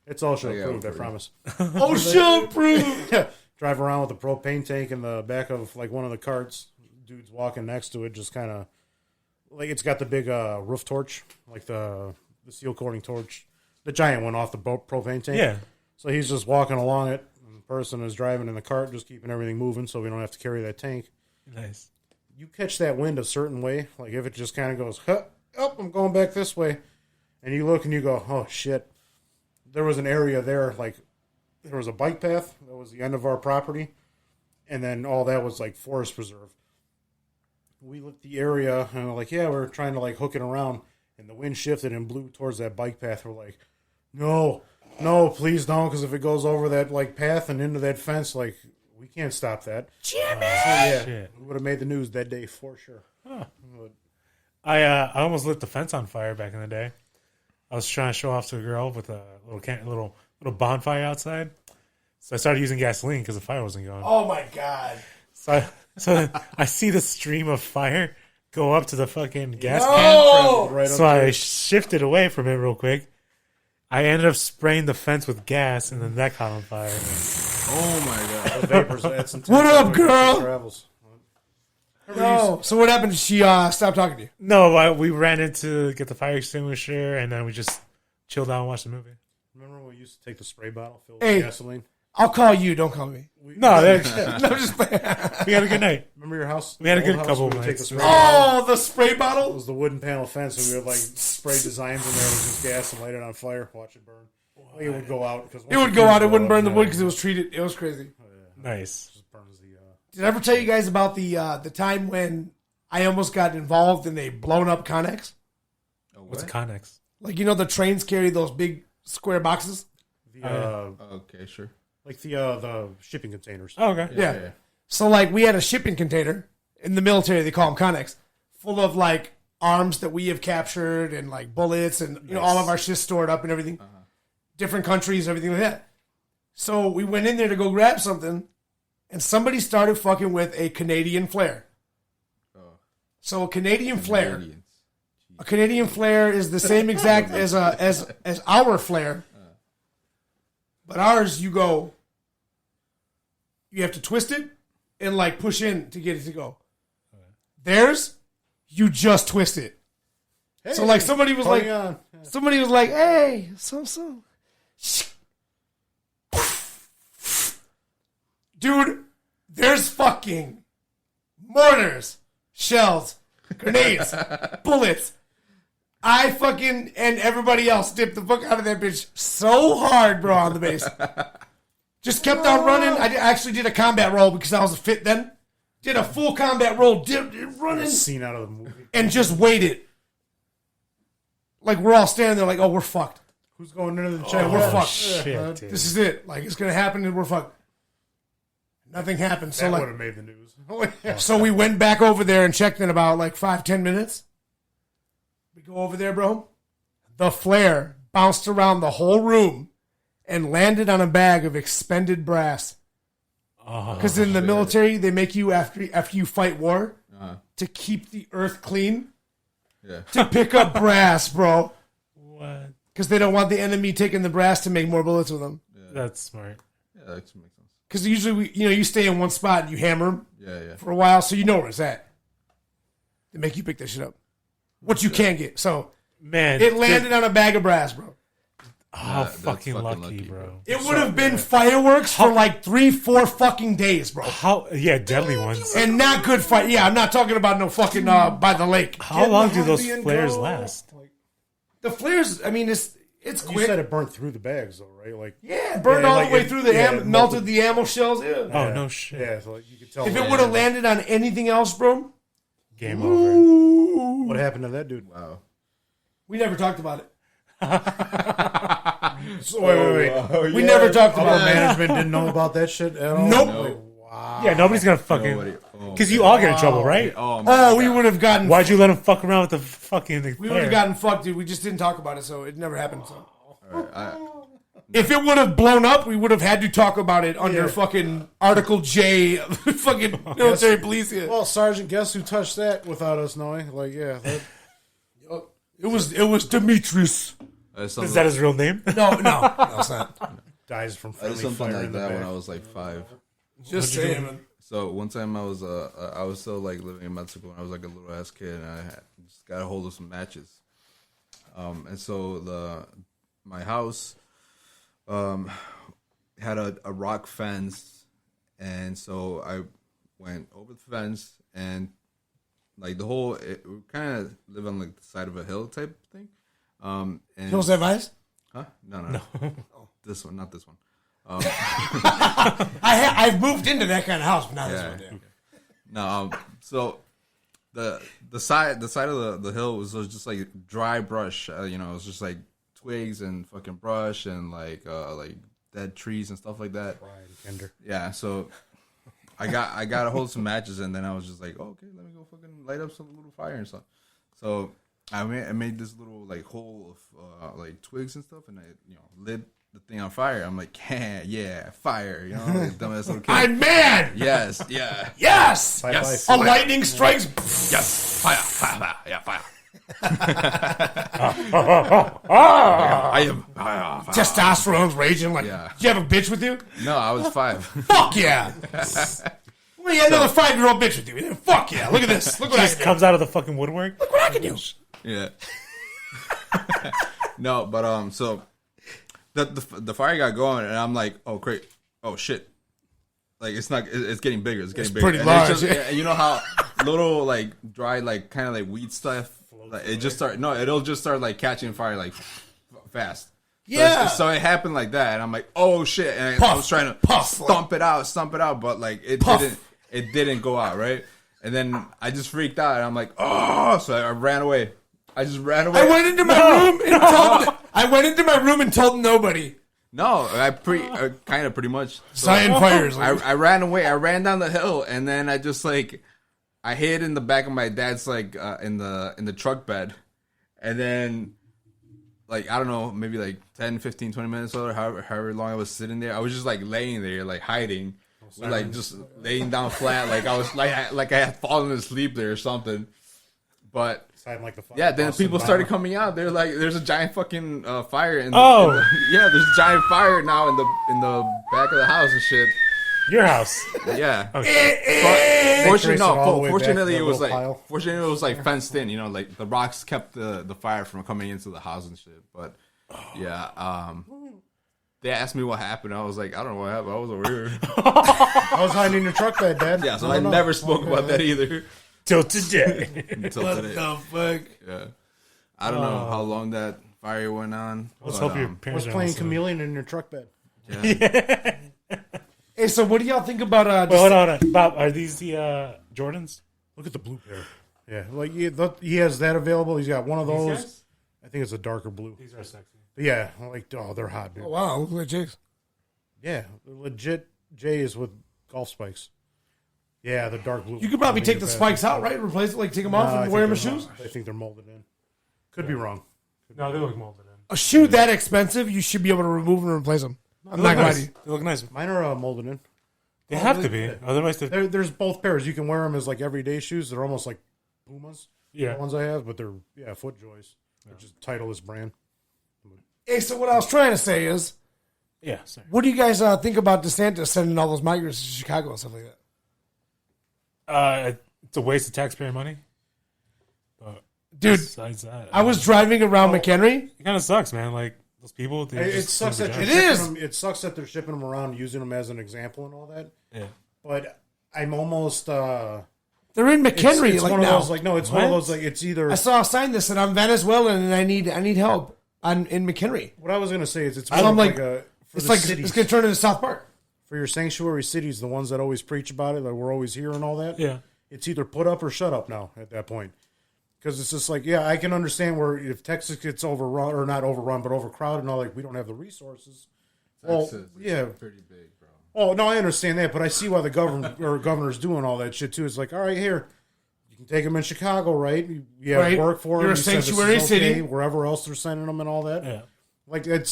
it's all show
Yeah,
approved. I
we're-
promise.
Oh, show proof.
Drive around with a propane tank in the back of like one of the carts. Dude's walking next to it, just kind of like it's got the big roof torch, like the seal coating torch, the giant one off the propane tank.
Yeah.
So he's just walking along it. And the person is driving in the cart, just keeping everything moving, so we don't have to carry that tank.
Nice.
You catch that wind a certain way, like if it just kind of goes, huh, oh, I'm going back this way, and you look and you go, oh shit. There was an area there, like there was a bike path that was the end of our property, and then all that was like forest preserve. We looked the area and we're like, yeah, we're trying to like hook it around, and the wind shifted and blew towards that bike path. We're like, no, please don't, because if it goes over that like path and into that fence, like we can't stop that.
Jimmy!
Yeah,
Shit.
we would have made the news that day for sure.
I almost lit the fence on fire back in the day. I was trying to show off to a girl with a little bonfire outside. So I started using gasoline because the fire wasn't going.
Oh my god.
So I see the stream of fire go up to the fucking gas
No!
Right
can. So
up
I
there.
shifted away from it real quick. I ended up spraying the fence with gas, and then that caught on fire.
Oh my god.
The vapors, that's intense.
What up,
That's why it
girl?
Travels.
No. So what happened? She stopped talking to you.
No, we ran in to get the fire extinguisher, and then we just chilled out and watched the movie.
Remember when we used to take the spray bottle filled
Hey.
with gasoline?
I'll call you. Don't call me.
No,
No, I'm just playing.
we had a good night.
Remember your house?
We had a
The
good
old house
couple
where we take
nights.
the spray bottle?
Oh, the spray
It
bottle.
was the wooden panel fence, and we would like spray designs in there with just gas and light it on fire. Watch it burn. Like, it would go out because
It would go out. It wouldn't burn the wood because it was treated. It was crazy.
Nice.
Just burns the.
Did I ever tell you guys about the time when I almost got involved in a blown up Connex?
What's a Connex?
Like, you know, the trains carry those big square boxes.
Okay, sure.
Like the shipping containers.
Oh, okay.
Yeah. So, like, we had a shipping container in the military. They call them Connex, full of like arms that we have captured and like bullets and you know all of our shit stored up and everything. Different countries, everything like that. So we went in there to go grab something, and somebody started fucking with a Canadian flare. So a Canadian flare.
Canadians.
A Canadian flare is the same exact as our flare, but ours you have to twist it and like push in to get it to go. Theirs, you just twist it. So like somebody was like, hey, so, dude, there's fucking mortars, shells, grenades, bullets. I fucking and everybody else dipped the fuck out of that bitch so hard, bro, on the base. Just kept on running. I actually did a combat roll because I was fit then. Did a full combat roll, running,
Scene out of the movie.
and just waited. Like we're all standing there, like, oh, we're fucked.
Who's going into the check?
we're fucked.
Shit, dude.
This is it. Like it's gonna happen, and we're fucked. Nothing happened. So
That
like,
would have made the news.
so we went back over there and checked in about like 5-10 minutes. We go over there, bro. The flare bounced around the whole room and landed on a bag of expended brass. Because in the military, they make you after you fight war to keep the earth clean.
Yeah.
To pick up brass, bro.
What?
Because they don't want the enemy taking the brass to make more bullets with them.
That's smart.
Yeah, that makes sense.
Because usually, you stay in one spot and you hammer them
Yeah.
for a while, so you know where it's at. They make you pick that shit up. What you can get. So
Man,
it landed on a bag of brass, bro.
how
That's
fucking
fucking
lucky,
lucky,
bro.
It would have been fireworks for like 3-4 fucking days, bro.
How? Yeah, deadly ones.
And not good fight. Yeah, I'm not talking about no fucking by the lake.
How long do those
Harvey and
flares
go.
last?
The flares, I mean, it's
You
quick.
said it burnt through the bags, though, right? Like,
Yeah, it burned
Yeah,
all
like
the way
it-
through the
yeah, it
melted
melted.
the ammo shells. Yeah.
Oh no shit!
yeah, so like you could tell.
If it would have landed on anything else, bro,
Game over.
what happened to that dude?
Wow.
we never talked about it.
So, wait.
We never talked
Upper
about it.
management didn't know about that shit at all.
Nope.
Like, wow.
Yeah, nobody's gonna fucking.
Nobody. Oh,
Because you all get in trouble, right?
Oh, man.
Oh, we would have gotten.
Why'd you let him fuck around with the fucking?
We would
flare?
have gotten fucked, dude. We just didn't talk about it, so it never happened. So.
All right,
If it would have blown up, we would have had to talk about it under fucking Article J, of fucking military police. Yeah.
Well, Sergeant, guess who touched that without us knowing? Like, yeah. That,
It was Demetrius.
Is that his real name?
No, it's not.
Dies from
I did
friendly
something
fire
like
in the
that when
back.
I was like 5.
Just saying, man.
So one time I was still like living in Mexico and I was like a little ass kid and I just got a hold of some matches. And so my house had a rock fence, and so I went over the fence and like we kind of live on like the side of a hill type thing. And
Hills Have Eyes?
huh? No. This one, not this one.
I've moved into that kind of house, but not this one. Yeah.
No, so the side of the hill was just like dry brush. It was just like twigs and fucking brush and like dead trees and stuff like that. Yeah, so I got a hold of some matches and then I was just like, okay, let me go fucking light up some little fire and stuff. So I made this little like hole of like twigs and stuff, and I lit the thing on fire. I'm like, yeah, fire, like dumbass little kid.
I'm man.
Yes, yeah.
Yes.
Yes.
A lightning strikes.
Yes, fire, yeah, fire. I am fire.
Testosterone's raging. Like,
Yeah.
do you have a bitch with you?
No, I was 5.
Fuck yeah. Well, you had another 5-year-old bitch with you. Fuck yeah. Look at this. Look what I
Just
can do.
comes out of the fucking woodwork.
Look what I can do.
Yeah. No, but so the fire got going, and I'm like, oh great, oh shit, like it's getting bigger. It's getting bigger.
pretty
And
large,
It's just,
yeah.
you know how little like dry like kind of like weed stuff. Like, it'll just start like catching fire like fast.
Yeah.
So it happened like that, and I'm like, oh shit, and I
Puff,
was trying to
puff,
stomp it out, but like it didn't go out, right? And then I just freaked out, and I'm like, oh, so I ran away. I just ran away.
I went into my room and told nobody.
No, kind of pretty much. So
Zion fires.
I ran away. I ran down the hill, and then I just like I hid in the back of my dad's like in the truck bed, and then like I don't know, maybe like 10, 15, 20 minutes or however long I was sitting there, I was just like laying there, like hiding, like just laying down flat, like I was like I had fallen asleep there or something. But
Like the
yeah, then people started coming out. They're like, "There's a giant fucking fire!" Yeah, there's a giant fire now in the back of the house and shit.
Your house.
Yeah. Fortunately, it was like fenced in. Like the rocks kept the fire from coming into the house and shit. But yeah, they asked me what happened. I was like, I don't know what happened. I was over here.
I was hiding in your truck bed, Dad.
Yeah, so I never spoke about that either.
Till today.
Until
What
today.
the fuck?
Yeah. I don't know how long that fire went on.
Let's
but,
hope your
I
parents
was
are
playing
listening.
Chameleon in your truck bed.
Yeah.
Hey, so what do y'all think about
Wait, hold on. Bob, are these the Jordans?
Look at the blue pair. Yeah, like he has that available. He's got one of those.
guys?
I think it's a darker blue.
These are sexy.
But yeah, they're hot, dude.
Oh, wow, look like Jake's.
Yeah, they're legit J's with golf spikes. Yeah, the dark blue.
You could probably take the spikes out, right? Replace it, like take them off and wear them as shoes.
I think they're molded in. Could be wrong.
No, they look molded in.
A shoe that expensive, you should be able to remove and replace them. I'm not gonna lie to you.
They look nice.
Mine are molded in.
They have to be. Otherwise,
There's both pairs. You can wear them as like everyday shoes. They're almost like Pumas.
Yeah.
The ones I have, but they're FootJoys. They're just Titleist brand.
Hey, so what I was trying to say is,
yeah. Sorry.
what do you guys think about DeSantis sending all those migrants to Chicago and stuff like that?
It's a waste of taxpayer money. But
Dude,
besides that,
I was driving around McHenry.
It kind of sucks, man. Like those people.
It sucks that
It is.
It sucks that they're shipping them around, using them as an example and all that.
Yeah.
But I'm almost.
They're in McHenry
It's
like
one
now.
of those. Like no, it's one of those. Like it's either.
I saw a sign that said I'm Venezuelan and I need help in McHenry.
What I was gonna say is it's.
I'm
more
like,
a, for
it's
the
like
cities,
it's gonna turn into South Park.
for your sanctuary cities, the ones that always preach about it, that we're always here and all that.
Yeah.
It's either put up or shut up now at that point. Because it's just like, yeah, I can understand where if Texas gets overrun, or not overrun, but overcrowded and all, like, we don't have the resources. Well,
Texas is
yeah.
pretty big, bro.
Oh, no, I understand that, but I see why the governor's doing all that shit, too. It's like, all right, here, you can take them in Chicago, right? You have
Right.
work for them.
You're a
You said this is
sanctuary
okay,
city.
wherever else they're sending them and all that.
Yeah.
Like, it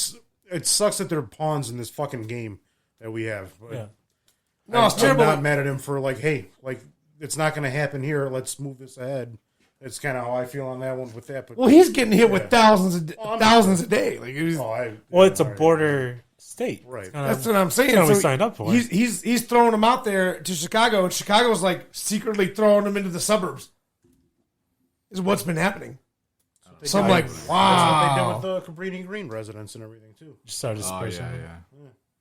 sucks that they're pawns in this fucking game that we have. But
Yeah.
No, it's terrible.
I'm not mad at him for, like, hey, like, it's not going to happen here. Let's move this ahead. It's kind of how I feel on that one with that. But
Well, he's getting hit with thousands a day. Like,
Well, it's a border state.
Right.
that's what I'm saying.
That's what we
So
signed up for.
He's throwing them out there to Chicago, and Chicago's like secretly throwing them into the suburbs. Is what's been happening. So I'm like,
That's what
wow.
they did with the Cabrini Green residents and everything too.
Just started
Oh
dispersing.
yeah.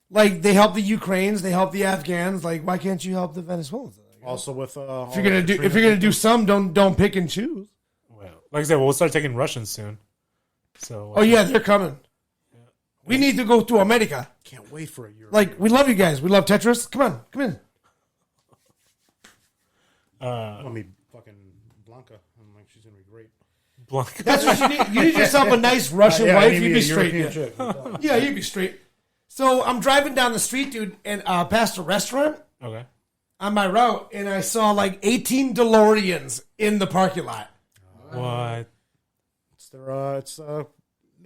Like, they help the Ukrainians, they help the Afghans. Like, why can't you help the Venezuelans?
Also with
If you're gonna do some, don't pick and choose.
Well, like I said, we'll start taking Russians soon. So.
Oh yeah, they're coming. We need to go to America.
can't wait for a year.
Like, we love you guys. We love Tetris. Come on, come in.
I mean, fucking Blanca. I'm like, she's gonna be great.
Blanca.
That's what you need. You need yourself a nice Russian wife. You'd be straight.
European
Yeah.
chick.
Yeah, you'd be straight. So I'm driving down the street, dude, and past a restaurant
Okay.
on my route, and I saw like 18 DeLoreans in the parking lot.
What?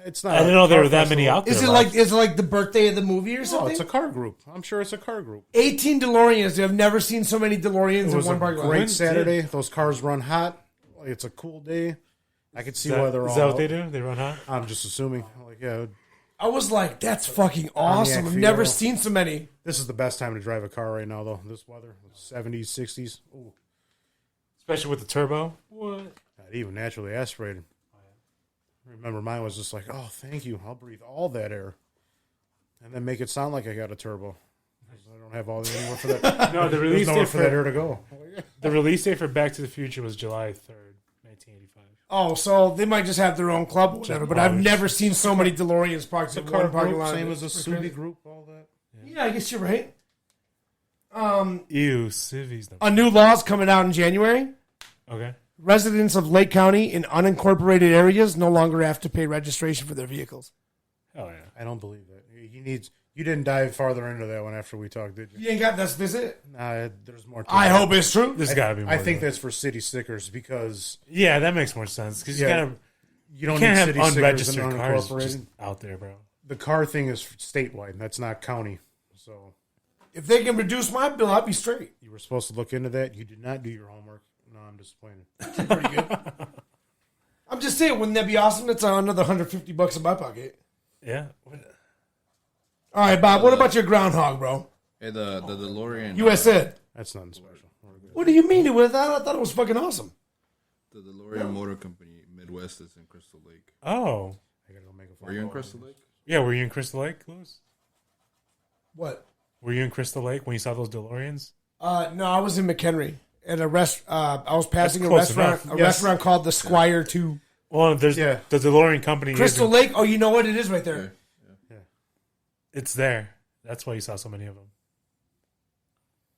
It's not.
I didn't know there were that many out there.
Is it like the birthday of the movie or
No,
something?
it's a car group. I'm sure it's a car group.
18 DeLoreans. I've never seen so many DeLoreans
It
in
was
one
a
parking lot.
great Saturday. Those cars run hot. Like, it's a cool day. I could see why they're all.
Is that what
out.
they do? They run hot?
I'm just assuming. Like, yeah,
I was like, that's fucking awesome. I've
Fiero.
never seen so many.
this is the best time to drive a car right now, though. This weather, 70s, 60s. Ooh,
Especially with the turbo. What?
not even naturally aspirated. Remember, mine was just like, oh, thank you. I'll breathe all that air, and then make it sound like I got a turbo. I don't have all the anywhere for that.
No, the
There's
release
nowhere
date
for that air
for
to go.
the release date for Back to the Future was July 3rd, 1985.
Oh, so they might just have their own club or whatever, but I've never seen so many DeLoreans parked in
Car
one parking
group,
lot.
same as a Subi group, all that.
Yeah, I guess you're right.
Ew, civvies.
A new law's coming out in January.
Okay.
Residents of Lake County in unincorporated areas no longer have to pay registration for their vehicles.
Oh yeah.
I don't believe that. You didn't dive farther into that one after we talked, did you?
You ain't got this it.
Nah, there's more. To
I
that.
hope it's true.
There's gotta be more.
I think
than
that's for city stickers because
that. Yeah, that makes more sense because
Yeah.
you gotta.
you don't
You can't
need
have
city stickers
unregistered
and
cars
unincorporated.
just out there, bro.
The car thing is statewide. That's not county. So
If they can reduce my bill, I'll be straight.
you were supposed to look into that. You did not do your homework. No, I'm disappointed.
Pretty good. I'm just saying, wouldn't that be awesome? That's another $150 in my pocket.
Yeah.
All right, Bob. What about your groundhog, bro?
Hey, the DeLorean.
U.S. said.
That's nothing special. We're good.
What do you mean? I thought it was fucking awesome.
The DeLorean Motor Company Midwest is in Crystal Lake.
Oh.
I gotta go make a phone
Were you in
call.
Crystal Lake?
Yeah. Were you in Crystal Lake, Louis?
What?
Were you in Crystal Lake when you saw those DeLoreans?
No, I was in McHenry at a I was passing a
That's close
restaurant.
enough.
A
Yes.
restaurant called the Squire 2.
Well, there's
Yeah.
the DeLorean company.
Crystal
is
Lake. Oh, you know what? It is right there.
It's there. That's why you saw so many of them.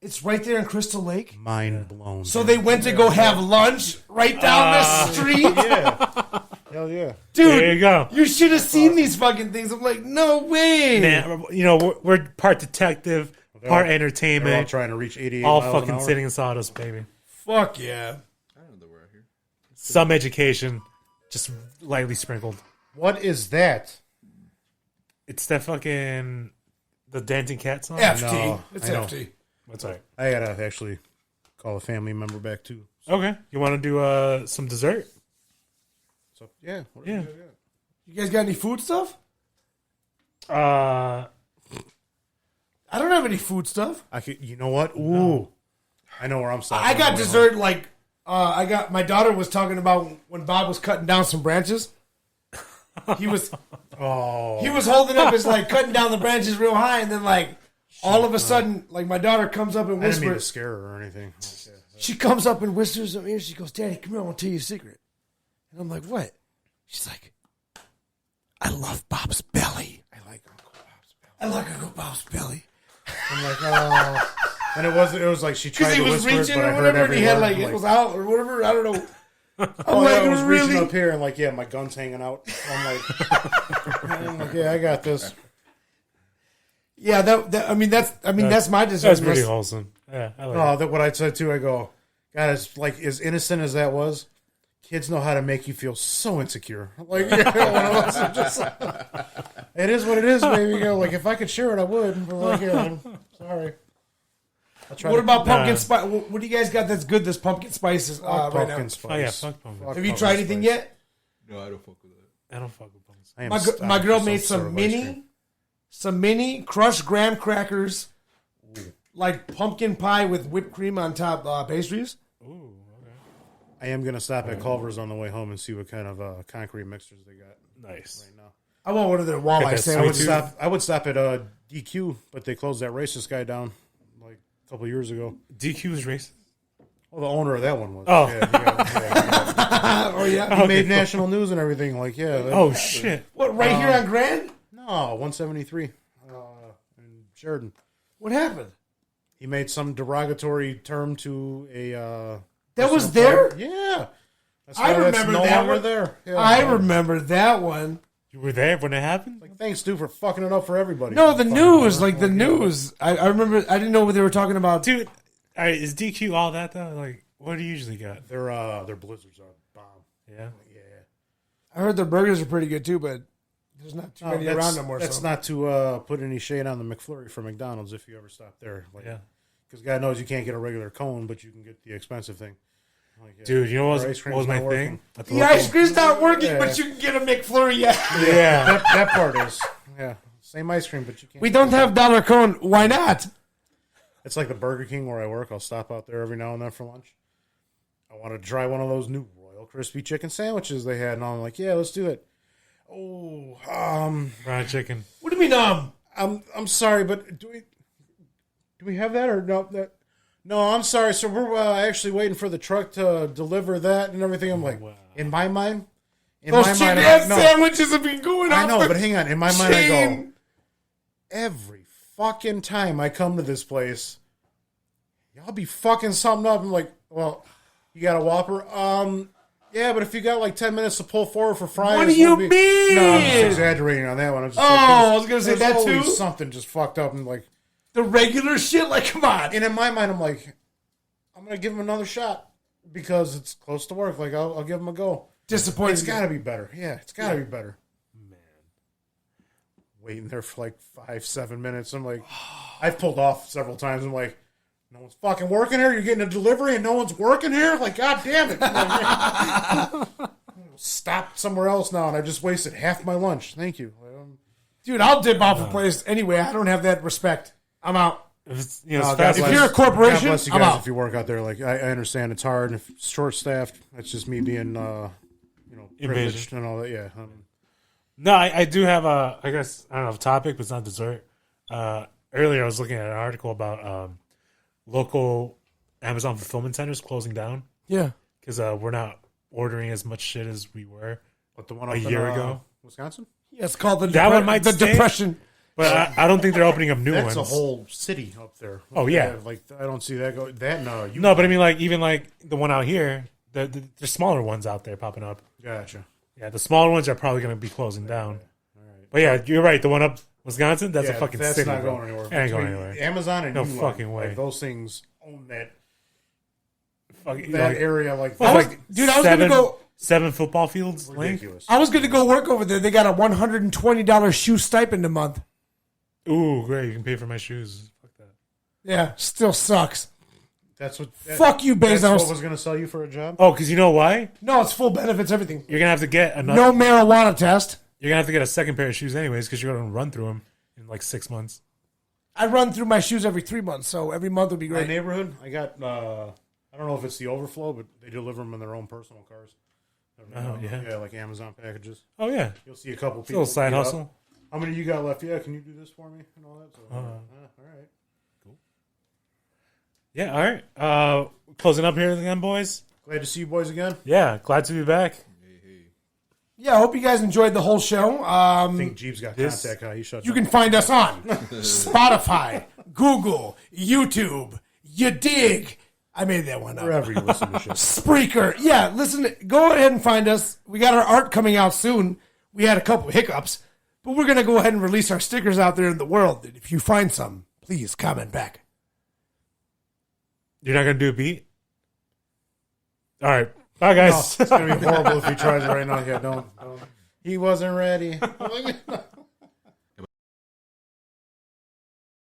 It's right there in Crystal Lake.
Mind blown.
So they went to go have lunch right down the street.
yeah. Hell yeah.
Dude,
There you go.
you should have seen these fucking things. I'm like, no way.
Man, you know we're part detective, part
They're all
entertainment,
trying to reach 88
all
miles an
fucking
hour.
sitting in sawdust, baby.
Fuck yeah.
I don't know that we're out here.
Some education, just lightly sprinkled.
What is that?
It's that fucking the dancing cat song.
FT.
No,
It's
I know.
FT.
That's right.
I gotta actually call a family member back too.
Okay, you want to do some dessert?
So yeah, what
Yeah.
do we got?
You guys got any food stuff?
Uh,
I don't have any food stuff.
I could. You know what? Ooh, I know where I'm stopping.
I got
on the way
dessert like my daughter was talking about when Bob was cutting down some branches. He was
home. Oh,
he was holding up his like cutting down the branches real high, and then like all of a sudden, like my daughter comes up and
I didn't mean to
whispers.
scare her or anything. Okay.
She comes up and whispers in my ear. She goes, "Daddy, come here. I want to tell you a secret." And I'm like, "What?" She's like, "I love Bob's belly.
I like Uncle Bob's belly.
I like Uncle Bob's belly."
I'm like, oh, and it was like she tried
Because he
to
was
whisper,
reaching
but I
or
heard
whatever, and
every
he had
word.
like
I'm
it was out or whatever. I don't know. I'm
Oh,
like,
yeah, I was reaching
really?
up here and like, yeah, my gun's hanging out. I'm like, yeah, I got this.
Yeah, that's my dessert.
that's pretty wholesome. Yeah, I like
Oh, that what I said too. I go, God, it's like as innocent as that was. Kids know how to make you feel so insecure. Like, you know, one of us are just like, it is what it is, baby. You know, like if I could share it, I would. But like, yeah, I'm sorry.
What about pumpkin spice? What do you guys got that's good? This pumpkin spice is right now.
Pumpkin spice.
Oh yeah, fuck pumpkin.
Have you tried anything yet?
No, I don't fuck with that.
I don't fuck with pumpkin spice.
My girl made some mini crushed graham crackers, like pumpkin pie with whipped cream on top, pastries.
Ooh, okay.
I am gonna stop at Culver's on the way home and see what kind of concrete mixers they got.
Nice.
Right now.
I want one of their walleye
that
sandwiches.
I would stop at DQ, but they closed that racist guy down like a couple years ago.
DQ is racist.
Well, the owner of that one was.
Oh.
Oh yeah,
He made national news and everything. Like,
Oh shit.
what? Right here on Grand?
No, 173 in Sheridan.
What happened?
He made some derogatory term to a.
That was there.
Yeah, that's
I
why that's
remember
no
that
longer
one.
there. Yeah.
I remember that one.
You were there when it happened?
Like, thanks, dude, for fucking it up for everybody.
No, the
Fucking
news,
whatever.
like the news. I remember. I didn't know what they were talking about.
Dude, all right, is DQ all that though? Like, what do you usually got?
Their blizzards are bomb.
Yeah.
Yeah.
I heard their burgers are pretty good too, but there's not too many around no more.
That's
so.
not to put any shade on the McFlurry for McDonald's if you ever stop there. Like,
Yeah.
because God knows you can't get a regular cone, but you can get the expensive thing. Like,
Dude, you know what
their
was,
ice cream's
what was my
not
thing?
working.
At the
The
local-
ice cream's not working,
Yeah.
but you can get a McFlurry. Yeah.
Yeah.
That part is. Yeah. Same ice cream, but you can't.
We don't have dollar cone. Why not?
It's like the Burger King where I work. I'll stop out there every now and then for lunch. I want to try one of those new Royal Crispy chicken sandwiches they had, and I'm like, yeah, let's do it. Oh,
Fried chicken.
What do you mean?
I'm sorry, but do we have that or no? No, I'm sorry. So we're actually waiting for the truck to deliver that and everything. I'm like, in my mind,
Those chicken
I'm
ass
like, no.
sandwiches have been going on.
I know,
for
but hang on. In my mind, I go,
chain.
every fucking time I come to this place, y'all be fucking something up. I'm like, well, you got a Whopper? Yeah, but if you got like 10 minutes to pull forward for fries,
What do you
we'll
mean?
No, I'm just exaggerating on that one. I'm just
I was gonna say
there's
that
always
too.
something just fucked up and like.
The regular shit, like come on.
And in my mind, I'm like, I'm gonna give him another shot because it's close to work. Like I'll give him a go.
Disappointed.
It's got to be better. Yeah, it's got to be better. Man, waiting there for like 5-7 minutes. I'm like, I've pulled off several times. I'm like, no one's fucking working here. You're getting a delivery and no one's working here. Like, god damn it! Stop somewhere else now, and I just wasted half my lunch. Thank you.
Dude, I'll dip off a place anyway. I don't have that respect. I'm out.
If it's, you know,
No,
it's
God
fast
If
bless-
you're a corporation,
God bless you
I'm
guys
out.
if you work out there. Like I understand it's hard and if it's short staffed. That's just me being, privileged and all that. Yeah.
No, I do have a, I guess, I don't know if topic, but it's not dessert. Earlier, I was looking at an article about local Amazon fulfillment centers closing down
Yeah.
because we're not ordering as much shit as we were.
But the one
A
up
year
in,
ago?
Wisconsin.
Yeah, it's called the
That one might
the
stay.
depression.
But I don't think they're opening up new
That's
ones.
a whole city up there.
Oh, yeah.
Like I don't see that go. That no. You
No, but I mean, like, even like the one out here, there's smaller ones out there popping up.
Gotcha.
Yeah, the smaller ones are probably going to be closing down. But yeah, you're right. The one up Wisconsin, that's a fucking
that's
city.
not
bro.
going anywhere.
It ain't going
Between
anywhere.
Amazon and
No
you,
fucking way.
Like, those things own that
Fucking,
that area. Like
I was-
like
dude, I was gonna go.
7 football fields. Link?
ridiculous.
I was going to go work over there. They got a $120 shoe stipend a month.
Ooh, great! You can pay for my shoes. Fuck that.
Yeah, still sucks.
That's what.
Fuck you,
That's
Bezos.
what was going to sell you for a job.
Oh, because you know why?
No, it's full benefits, everything.
You're gonna have to get another.
No marijuana test.
You're gonna have to get a second pair of shoes anyways because you're gonna run through them in like 6 months.
I run through my shoes every 3 months, so every month would be
My
great.
neighborhood, I got. I don't know if it's the overflow, but they deliver them in their own personal cars.
Oh, yeah.
Yeah, like Amazon packages.
Oh yeah,
You'll see a couple
it's a
people.
little side
beat up.
hustle.
How many you got left? Yeah, can you do this for me and all that? So, all right.
Yeah, all right. Closing up here again, boys.
Glad to see you boys again.
Yeah, glad to be back.
Yeah, I hope you guys enjoyed the whole show.
I think Jeeves got
this-
contact high. He shut
You
down.
can find us on Spotify, Google, YouTube, You Dig. I made that one up.
Wherever you listen to shit.
Spreaker. Yeah, listen, go ahead and find us. We got our art coming out soon. We had a couple hiccups, but we're going to go ahead and release our stickers out there in the world. And if you find some, please comment back.
You're not gonna do a beat. All right, bye guys.
It's going to be horrible if he tries it right now. Yeah, don't. He wasn't ready.